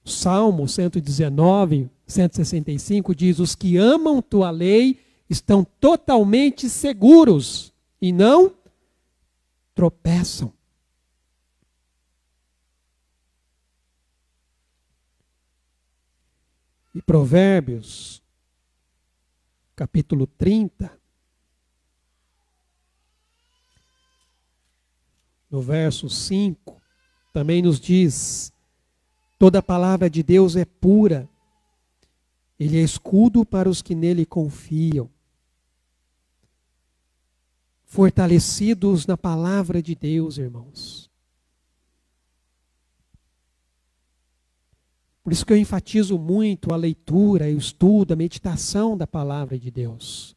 Salmo 119, 165 diz: os que amam tua lei estão totalmente seguros e não tropeçam. E Provérbios, capítulo 30, no verso 5, também nos diz: toda a palavra de Deus é pura, ele é escudo para os que nele confiam. Fortalecidos na palavra de Deus, irmãos. Por isso que eu enfatizo muito a leitura, o estudo, a meditação da palavra de Deus.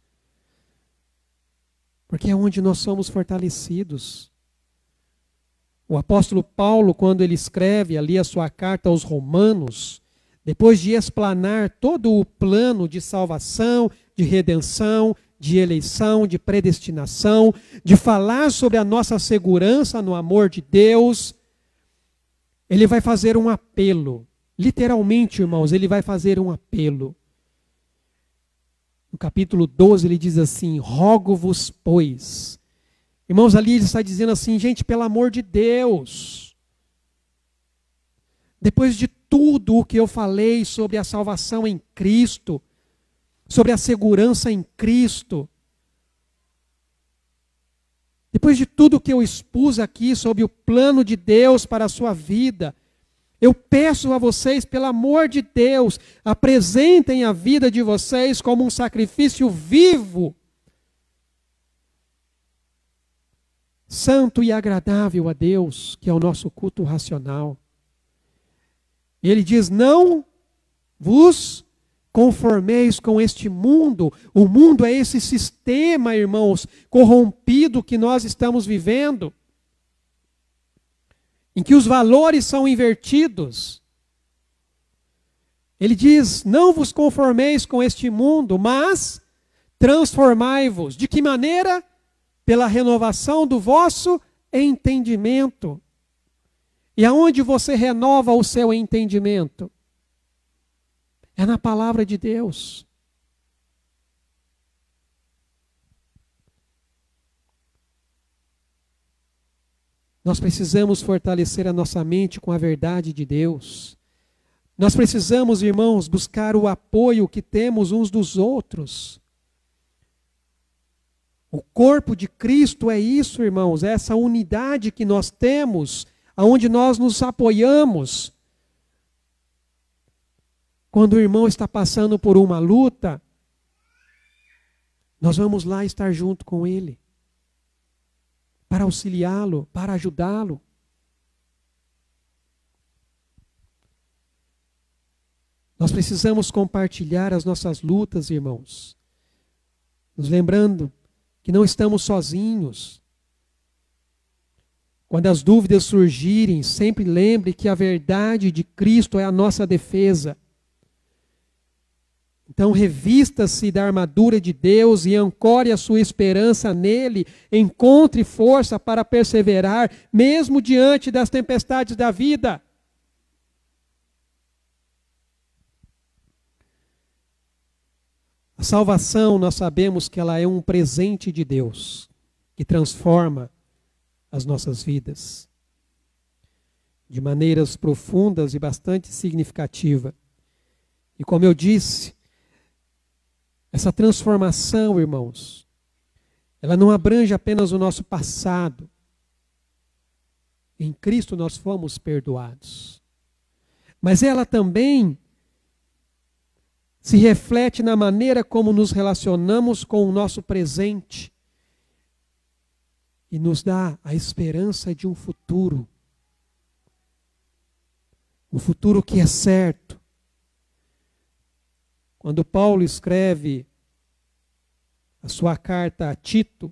Porque é onde nós somos fortalecidos. O apóstolo Paulo, quando ele escreve ali a sua carta aos Romanos, depois de explanar todo o plano de salvação, de redenção, de eleição, de predestinação, de falar sobre a nossa segurança no amor de Deus, ele vai fazer um apelo. Literalmente, irmãos, ele vai fazer um apelo. No capítulo 12 ele diz assim: rogo-vos, pois. Irmãos, ali ele está dizendo assim: gente, pelo amor de Deus, depois de tudo o que eu falei sobre a salvação em Cristo, sobre a segurança em Cristo, depois de tudo o que eu expus aqui sobre o plano de Deus para a sua vida, eu peço a vocês, pelo amor de Deus, apresentem a vida de vocês como um sacrifício vivo, santo e agradável a Deus, que é o nosso culto racional. E ele diz: não vos conformeis com este mundo. O mundo é esse sistema, irmãos, corrompido que nós estamos vivendo, em que os valores são invertidos. Ele diz: não vos conformeis com este mundo, mas transformai-vos. De que maneira? Pela renovação do vosso entendimento. E aonde você renova o seu entendimento? É na palavra de Deus. Nós precisamos fortalecer a nossa mente com a verdade de Deus. Nós precisamos, irmãos, buscar o apoio que temos uns dos outros. O corpo de Cristo é isso, irmãos, é essa unidade que nós temos, aonde nós nos apoiamos. Quando o irmão está passando por uma luta, nós vamos lá estar junto com ele, para auxiliá-lo, para ajudá-lo. Nós precisamos compartilhar as nossas lutas, irmãos. Nos lembrando que não estamos sozinhos. Quando as dúvidas surgirem, sempre lembre que a verdade de Cristo é a nossa defesa. Então revista-se da armadura de Deus e ancore a sua esperança nele. Encontre força para perseverar, mesmo diante das tempestades da vida. A salvação, nós sabemos que ela é um presente de Deus, que transforma as nossas vidas de maneiras profundas e bastante significativas. E como eu disse, essa transformação, irmãos, ela não abrange apenas o nosso passado. Em Cristo nós fomos perdoados. Mas ela também se reflete na maneira como nos relacionamos com o nosso presente e nos dá a esperança de um futuro. Um futuro que é certo. Quando Paulo escreve a sua carta a Tito,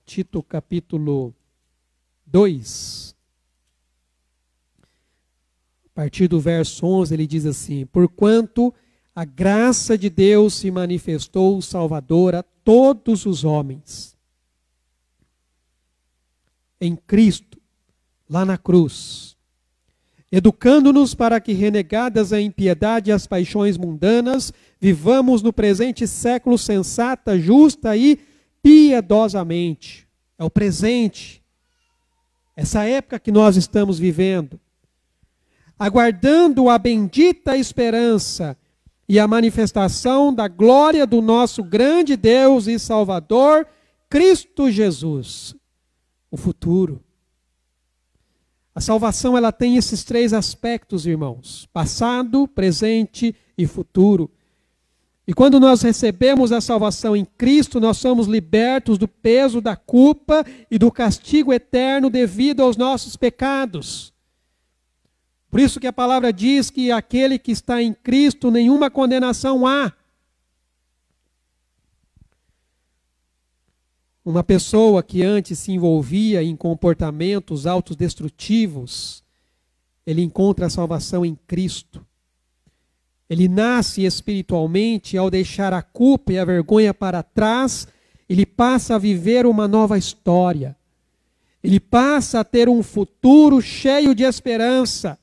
Tito capítulo 2, a partir do verso 11, ele diz assim: porquanto a graça de Deus se manifestou salvadora a todos os homens, em Cristo, lá na cruz, educando-nos para que, renegadas a impiedade e as paixões mundanas, vivamos no presente século sensata, justa e piedosamente. É o presente, essa época que nós estamos vivendo, aguardando a bendita esperança e a manifestação da glória do nosso grande Deus e Salvador, Cristo Jesus, o futuro. A salvação, ela tem esses três aspectos, irmãos: passado, presente e futuro. E quando nós recebemos a salvação em Cristo, nós somos libertos do peso da culpa e do castigo eterno devido aos nossos pecados. Por isso que a palavra diz que aquele que está em Cristo, nenhuma condenação há. Uma pessoa que antes se envolvia em comportamentos autodestrutivos, ele encontra a salvação em Cristo. Ele nasce espiritualmente ao deixar a culpa e a vergonha para trás, ele passa a viver uma nova história. Ele passa a ter um futuro cheio de esperança.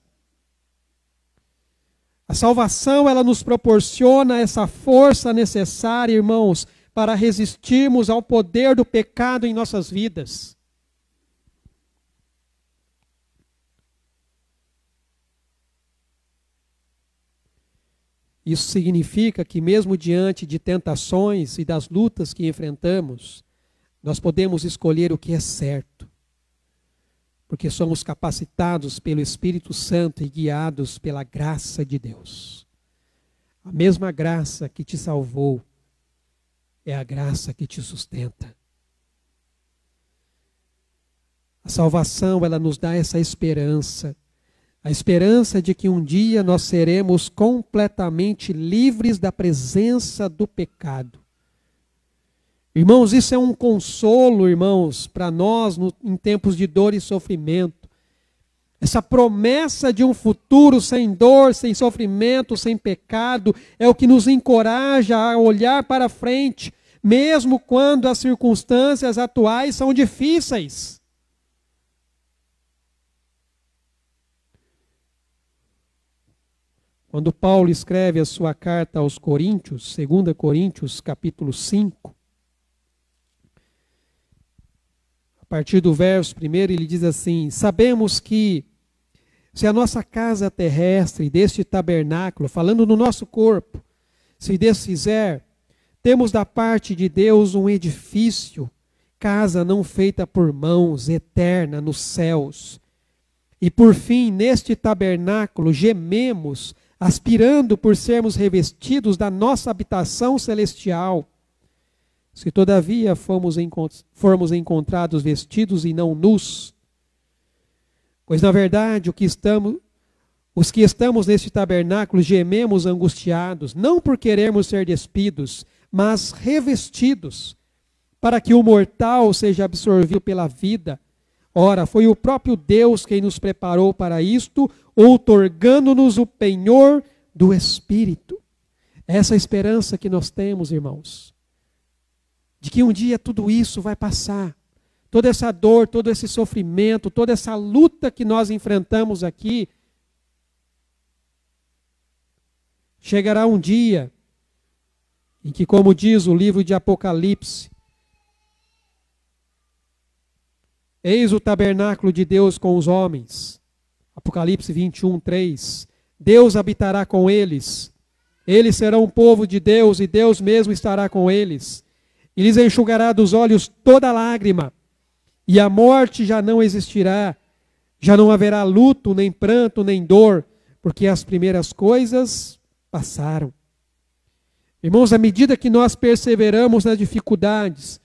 A salvação, ela nos proporciona essa força necessária, irmãos, para resistirmos ao poder do pecado em nossas vidas. Isso significa que mesmo diante de tentações e das lutas que enfrentamos, nós podemos escolher o que é certo, porque somos capacitados pelo Espírito Santo e guiados pela graça de Deus. A mesma graça que te salvou é a graça que te sustenta. A salvação, ela nos dá essa esperança. A esperança de que um dia nós seremos completamente livres da presença do pecado. Irmãos, isso é um consolo, irmãos, para nós em tempos de dor e sofrimento. Essa promessa de um futuro sem dor, sem sofrimento, sem pecado, é o que nos encoraja a olhar para frente, mesmo quando as circunstâncias atuais são difíceis. Quando Paulo escreve a sua carta aos Coríntios, 2 Coríntios, capítulo 5, a partir do verso 1, ele diz assim: sabemos que se a nossa casa terrestre deste tabernáculo, falando no nosso corpo, se desfizer, temos da parte de Deus um edifício, casa não feita por mãos, eterna nos céus. E por fim, neste tabernáculo, gememos, aspirando por sermos revestidos da nossa habitação celestial. Se todavia formos encontrados vestidos e não nus, pois na verdade o que os que estamos neste tabernáculo gememos angustiados, não por querermos ser despidos, mas revestidos, para que o mortal seja absorvido pela vida. Ora, foi o próprio Deus quem nos preparou para isto, outorgando-nos o penhor do Espírito. Essa esperança que nós temos, irmãos, de que um dia tudo isso vai passar. Toda essa dor, todo esse sofrimento, toda essa luta que nós enfrentamos aqui, chegará um dia em que, como diz o livro de Apocalipse, eis o tabernáculo de Deus com os homens. Apocalipse 21, 3. Deus habitará com eles. Eles serão um povo de Deus e Deus mesmo estará com eles. E lhes enxugará dos olhos toda lágrima. E a morte já não existirá. Já não haverá luto, nem pranto, nem dor, porque as primeiras coisas passaram. Irmãos, à medida que nós perseveramos nas dificuldades,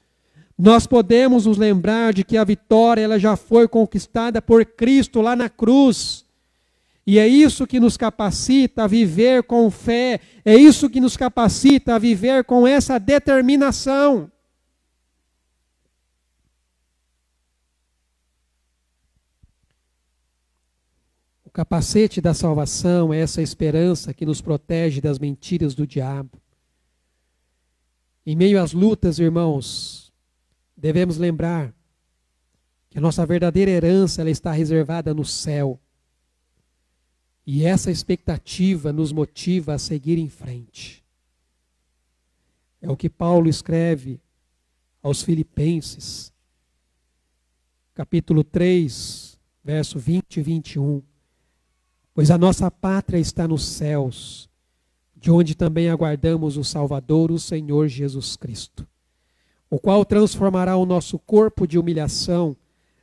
nós podemos nos lembrar de que a vitória ela já foi conquistada por Cristo lá na cruz. E é isso que nos capacita a viver com fé, é isso que nos capacita a viver com essa determinação. O capacete da salvação é essa esperança que nos protege das mentiras do diabo. Em meio às lutas, irmãos, devemos lembrar que a nossa verdadeira herança ela está reservada no céu. E essa expectativa nos motiva a seguir em frente. É o que Paulo escreve aos Filipenses, capítulo 3, verso 20 e 21. Pois a nossa pátria está nos céus, de onde também aguardamos o Salvador, o Senhor Jesus Cristo, o qual transformará o nosso corpo de humilhação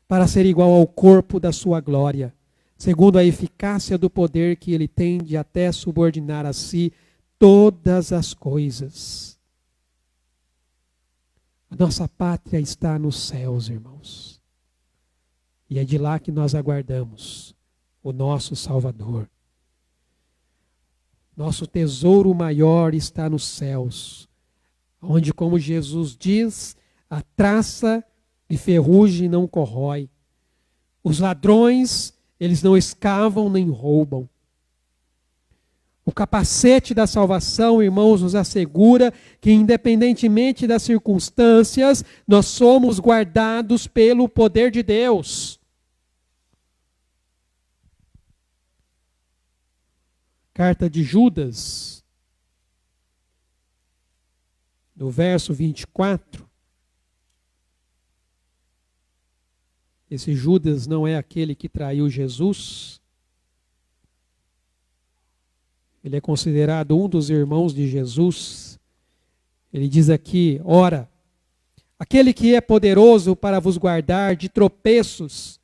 para ser igual ao corpo da sua glória, segundo a eficácia do poder que ele tem de até subordinar a si todas as coisas. A nossa pátria está nos céus, irmãos. E é de lá que nós aguardamos o nosso Salvador. Nosso tesouro maior está nos céus, onde, como Jesus diz, a traça e ferrugem não corrói. Os ladrões, eles não escavam nem roubam. O capacete da salvação, irmãos, nos assegura que, independentemente das circunstâncias, nós somos guardados pelo poder de Deus. Carta de Judas, no verso 24. Esse Judas não é aquele que traiu Jesus. Ele é considerado um dos irmãos de Jesus. Ele diz aqui: ora, aquele que é poderoso para vos guardar de tropeços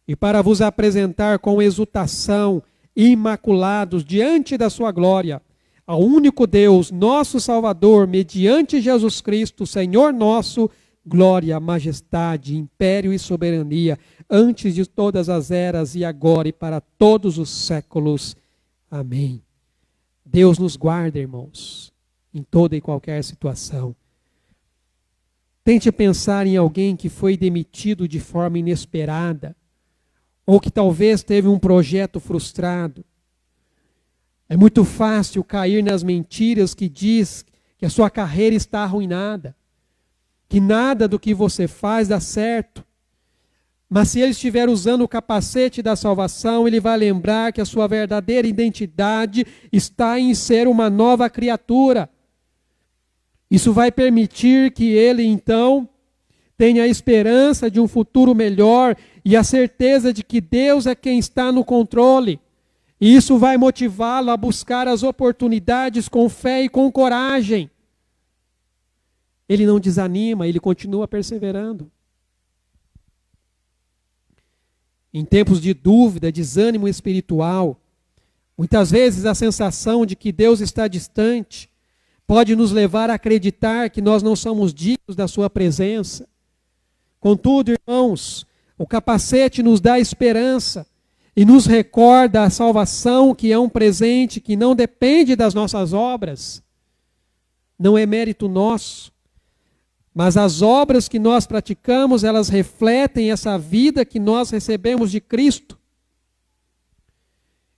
e para vos apresentar com exultação, imaculados diante da sua glória, ao único Deus, nosso Salvador, mediante Jesus Cristo, Senhor nosso, glória, majestade, império e soberania, antes de todas as eras e agora e para todos os séculos. Amém. Deus nos guarda, irmãos, em toda e qualquer situação. Tente pensar em alguém que foi demitido de forma inesperada, ou que talvez teve um projeto frustrado. É muito fácil cair nas mentiras que diz que a sua carreira está arruinada, que nada do que você faz dá certo. Mas se ele estiver usando o capacete da salvação, ele vai lembrar que a sua verdadeira identidade está em ser uma nova criatura. Isso vai permitir que ele, então, tenha a esperança de um futuro melhor e a certeza de que Deus é quem está no controle. E isso vai motivá-lo a buscar as oportunidades com fé e com coragem. Ele não desanima, ele continua perseverando. Em tempos de dúvida, desânimo espiritual, muitas vezes a sensação de que Deus está distante pode nos levar a acreditar que nós não somos dignos da sua presença. Contudo, irmãos, o capacete nos dá esperança e nos recorda a salvação, que é um presente que não depende das nossas obras, não é mérito nosso, mas as obras que nós praticamos, elas refletem essa vida que nós recebemos de Cristo.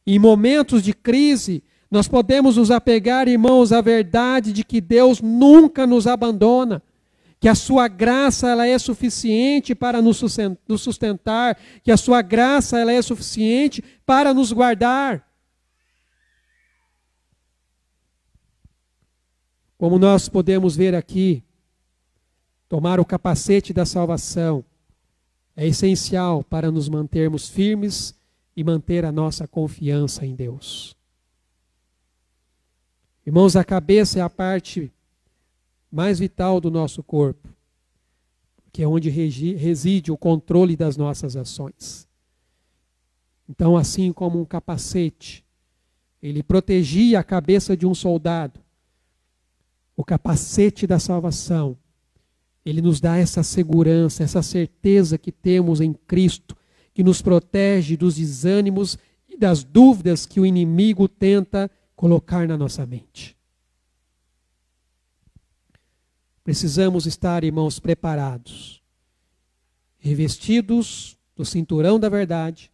Em momentos de crise, nós podemos nos apegar, irmãos, à verdade de que Deus nunca nos abandona, que a sua graça ela é suficiente para nos sustentar, que a sua graça ela é suficiente para nos guardar. Como nós podemos ver aqui, tomar o capacete da salvação é essencial para nos mantermos firmes e manter a nossa confiança em Deus. Irmãos, a cabeça é a parte mais vital do nosso corpo, que é onde reside o controle das nossas ações. Então, assim como um capacete, ele protegia a cabeça de um soldado, o capacete da salvação, ele nos dá essa segurança, essa certeza que temos em Cristo, que nos protege dos desânimos e das dúvidas que o inimigo tenta colocar na nossa mente. Precisamos estar, irmãos, preparados, revestidos do cinturão da verdade,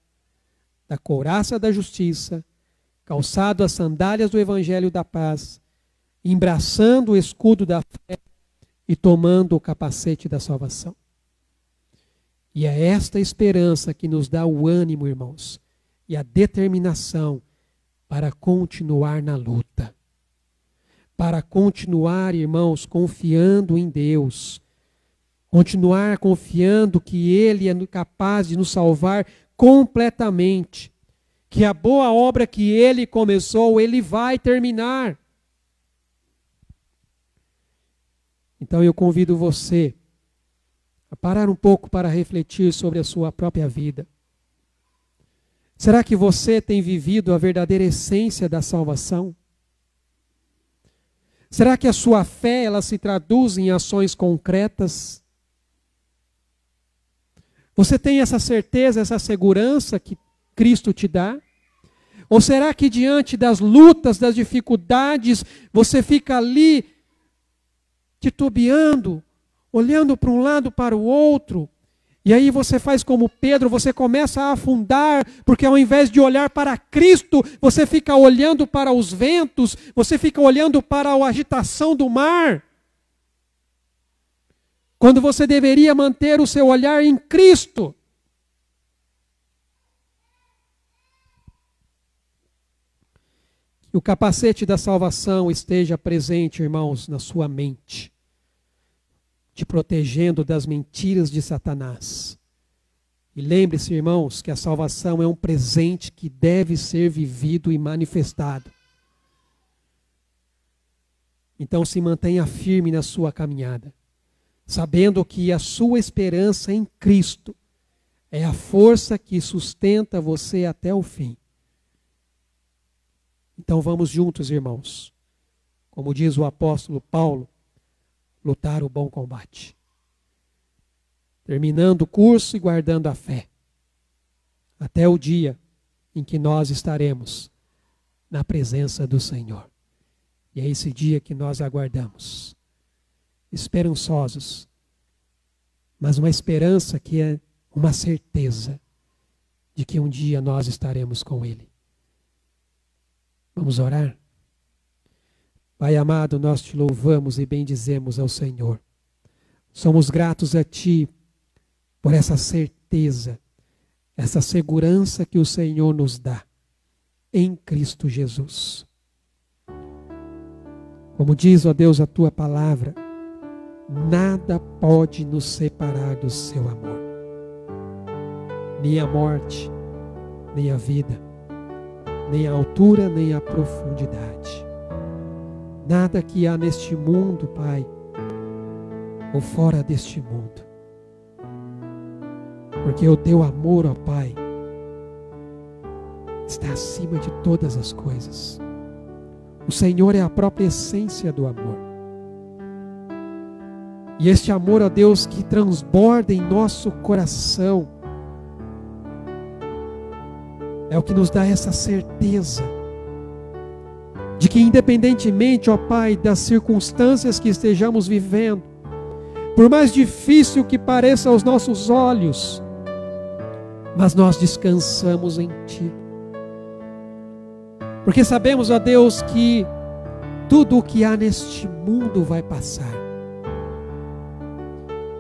da couraça da justiça, calçado as sandálias do evangelho da paz, embraçando o escudo da fé e tomando o capacete da salvação. E é esta esperança que nos dá o ânimo, irmãos, e a determinação para continuar na luta. Para continuar, irmãos, confiando em Deus. Continuar confiando que Ele é capaz de nos salvar completamente. Que a boa obra que Ele começou, Ele vai terminar. Então eu convido você a parar um pouco para refletir sobre a sua própria vida. Será que você tem vivido a verdadeira essência da salvação? Será que a sua fé ela se traduz em ações concretas? Você tem essa certeza, essa segurança que Cristo te dá? Ou será que diante das lutas, das dificuldades, você fica ali titubeando, olhando para um lado para o outro, e aí você faz como Pedro, você começa a afundar, porque ao invés de olhar para Cristo, você fica olhando para os ventos, você fica olhando para a agitação do mar, quando você deveria manter o seu olhar em Cristo. Que o capacete da salvação esteja presente, irmãos, na sua mente, te protegendo das mentiras de Satanás. E lembre-se, irmãos, que a salvação é um presente que deve ser vivido e manifestado. Então se mantenha firme na sua caminhada, sabendo que a sua esperança em Cristo é a força que sustenta você até o fim. Então vamos juntos, irmãos, como diz o apóstolo Paulo, lutar o bom combate, terminando o curso e guardando a fé, até o dia em que nós estaremos na presença do Senhor. E é esse dia que nós aguardamos, esperançosos, mas uma esperança que é uma certeza de que um dia nós estaremos com Ele. Vamos orar? Pai amado, nós te louvamos e bendizemos ao Senhor. Somos gratos a Ti por essa certeza, essa segurança que o Senhor nos dá em Cristo Jesus. Como diz, ó Deus, a Tua palavra, nada pode nos separar do Seu amor. Nem a morte, nem a vida, nem a altura, nem a profundidade. Nada que há neste mundo, Pai, ou fora deste mundo. Porque o Teu amor, ó Pai, está acima de todas as coisas. O Senhor é a própria essência do amor. E este amor, ó Deus, que transborda em nosso coração, é o que nos dá essa certeza de que, independentemente, ó Pai, das circunstâncias que estejamos vivendo, por mais difícil que pareça aos nossos olhos, mas nós descansamos em Ti. Porque sabemos, ó Deus, que tudo o que há neste mundo vai passar.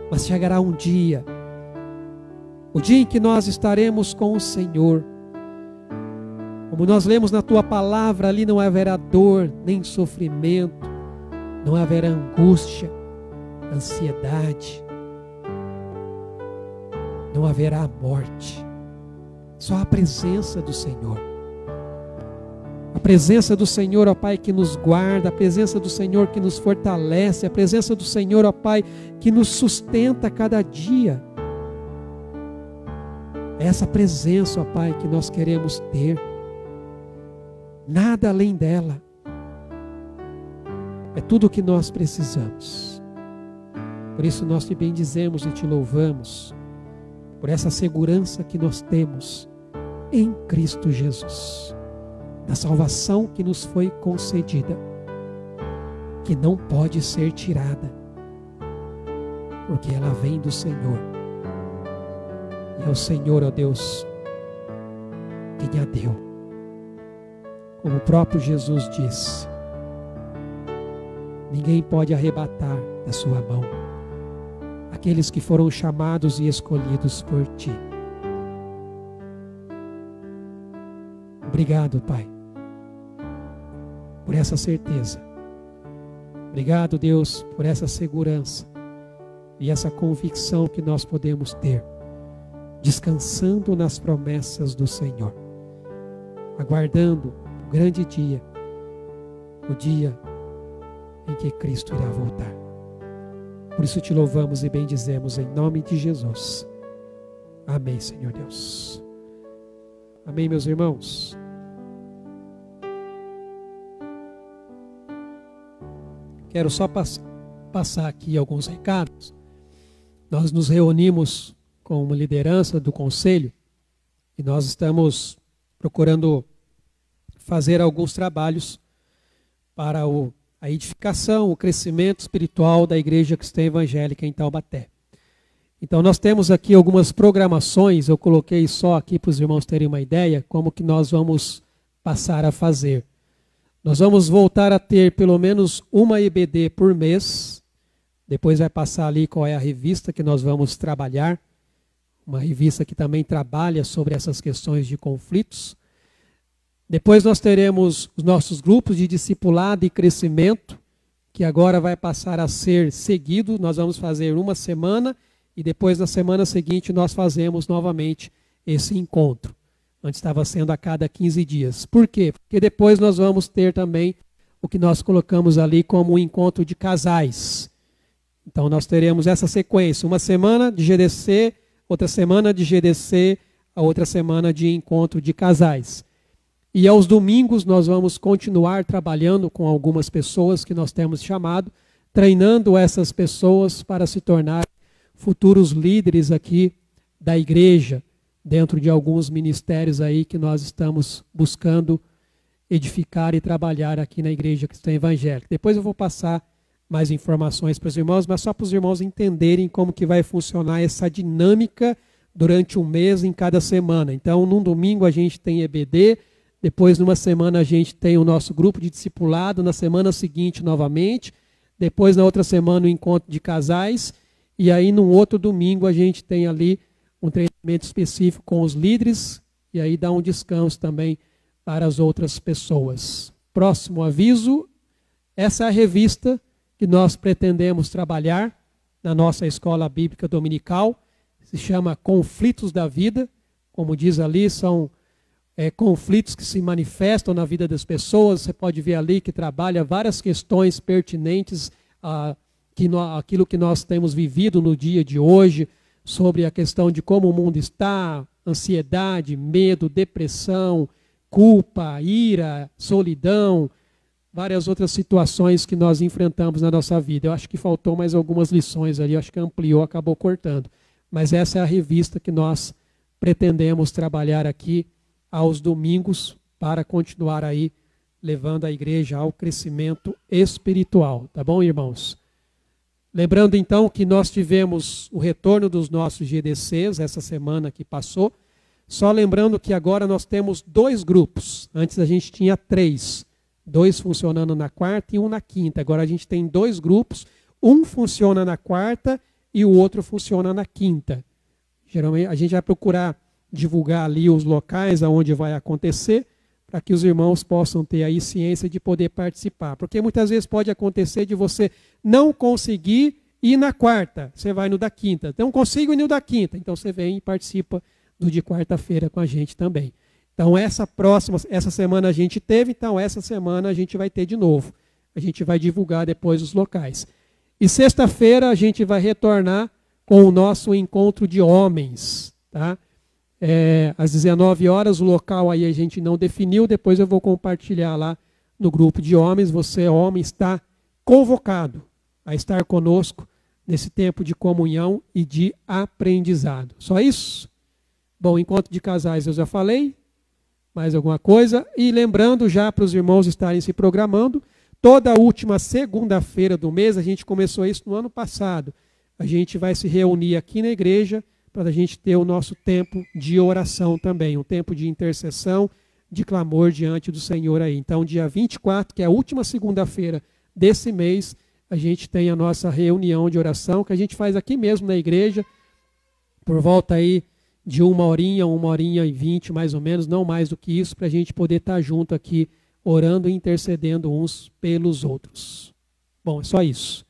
Mas chegará um dia, o dia em que nós estaremos com o Senhor. Como nós lemos na Tua palavra, ali não haverá dor, nem sofrimento, não haverá angústia, ansiedade, não haverá morte. Só a presença do Senhor. A presença do Senhor, ó Pai, que nos guarda, a presença do Senhor que nos fortalece, a presença do Senhor, ó Pai, que nos sustenta a cada dia. É essa presença, ó Pai, que nós queremos ter. Nada além dela. É tudo o que nós precisamos. Por isso nós te bendizemos e te louvamos, por essa segurança que nós temos em Cristo Jesus, da salvação que nos foi concedida, que não pode ser tirada, porque ela vem do Senhor. E é o Senhor, ó Deus, quem a deu. Como o próprio Jesus disse, ninguém pode arrebatar da sua mão aqueles que foram chamados e escolhidos por Ti. Obrigado, Pai, por essa certeza. Obrigado, Deus, por essa segurança e essa convicção que nós podemos ter, descansando nas promessas do Senhor, aguardando o grande dia, o dia em que Cristo irá voltar. Por isso te louvamos e bendizemos em nome de Jesus. Amém, Senhor Deus. Amém, meus irmãos. Quero só passar aqui alguns recados. Nós nos reunimos com uma liderança do conselho e nós estamos procurando fazer alguns trabalhos para a edificação, o crescimento espiritual da Igreja Cristã Evangélica em Taubaté. Então nós temos aqui algumas programações, eu coloquei só aqui para os irmãos terem uma ideia, como que nós vamos passar a fazer. Nós vamos voltar a ter pelo menos uma EBD por mês, depois vai passar ali qual é a revista que nós vamos trabalhar, uma revista que também trabalha sobre essas questões de conflitos. Depois nós teremos os nossos grupos de discipulado e crescimento, que agora vai passar a ser seguido. Nós vamos fazer uma semana e depois na semana seguinte nós fazemos novamente esse encontro. Antes estava sendo a cada 15 dias. Por quê? Porque depois nós vamos ter também o que nós colocamos ali como um encontro de casais. Então nós teremos essa sequência, uma semana de GDC, outra semana de GDC, a outra semana de encontro de casais. E aos domingos nós vamos continuar trabalhando com algumas pessoas que nós temos chamado, treinando essas pessoas para se tornar futuros líderes aqui da igreja, dentro de alguns ministérios aí que nós estamos buscando edificar e trabalhar aqui na Igreja Cristã Evangélica. Depois eu vou passar mais informações para os irmãos, mas só para os irmãos entenderem como que vai funcionar essa dinâmica durante um mês em cada semana. Então, num domingo a gente tem EBD, depois numa semana a gente tem o nosso grupo de discipulado, na semana seguinte novamente, depois na outra semana o encontro de casais, e aí num outro domingo a gente tem ali um treinamento específico com os líderes, e aí dá um descanso também para as outras pessoas. Próximo aviso, essa é a revista que nós pretendemos trabalhar na nossa escola bíblica dominical, se chama Conflitos da Vida, como diz ali, são conflitos que se manifestam na vida das pessoas. Você pode ver ali que trabalha várias questões pertinentes àquilo que nós temos vivido no dia de hoje, sobre a questão de como o mundo está, ansiedade, medo, depressão, culpa, ira, solidão, várias outras situações que nós enfrentamos na nossa vida. Eu acho que faltou mais algumas lições ali, eu acho que ampliou, acabou cortando. Mas essa é a revista que nós pretendemos trabalhar aqui aos domingos para continuar aí levando a igreja ao crescimento espiritual. Tá bom, irmãos? Lembrando então que nós tivemos o retorno dos nossos GDCs essa semana que passou. Só lembrando que agora nós temos 2 grupos. Antes a gente tinha 3. 2 funcionando na quarta e 1 na quinta. Agora a gente tem 2 grupos. Um funciona na quarta e o outro funciona na quinta. Geralmente a gente vai procurar divulgar ali os locais aonde vai acontecer, para que os irmãos possam ter aí ciência de poder participar. Porque muitas vezes pode acontecer de você não conseguir ir na quarta, você vai no da quinta. Não consigo ir no da quinta, então você vem e participa do de quarta-feira com a gente também. Então essa semana a gente teve, então essa semana a gente vai ter de novo. A gente vai divulgar depois os locais. E sexta-feira a gente vai retornar com o nosso encontro de homens, tá? Às 19 horas, o local aí a gente não definiu, depois eu vou compartilhar lá no grupo de homens. Você, homem, está convocado a estar conosco nesse tempo de comunhão e de aprendizado. Só isso? Bom, encontro de casais eu já falei. Mais alguma coisa? E lembrando já para os irmãos estarem se programando, toda a última segunda-feira do mês, a gente começou isso no ano passado, a gente vai se reunir aqui na igreja para a gente ter o nosso tempo de oração também, um tempo de intercessão, de clamor diante do Senhor aí. Então, dia 24, que é a última segunda-feira desse mês, a gente tem a nossa reunião de oração, que a gente faz aqui mesmo na igreja, por volta aí de 1h20, mais ou menos, não mais do que isso, para a gente poder estar junto aqui, orando e intercedendo uns pelos outros. Bom, é só isso.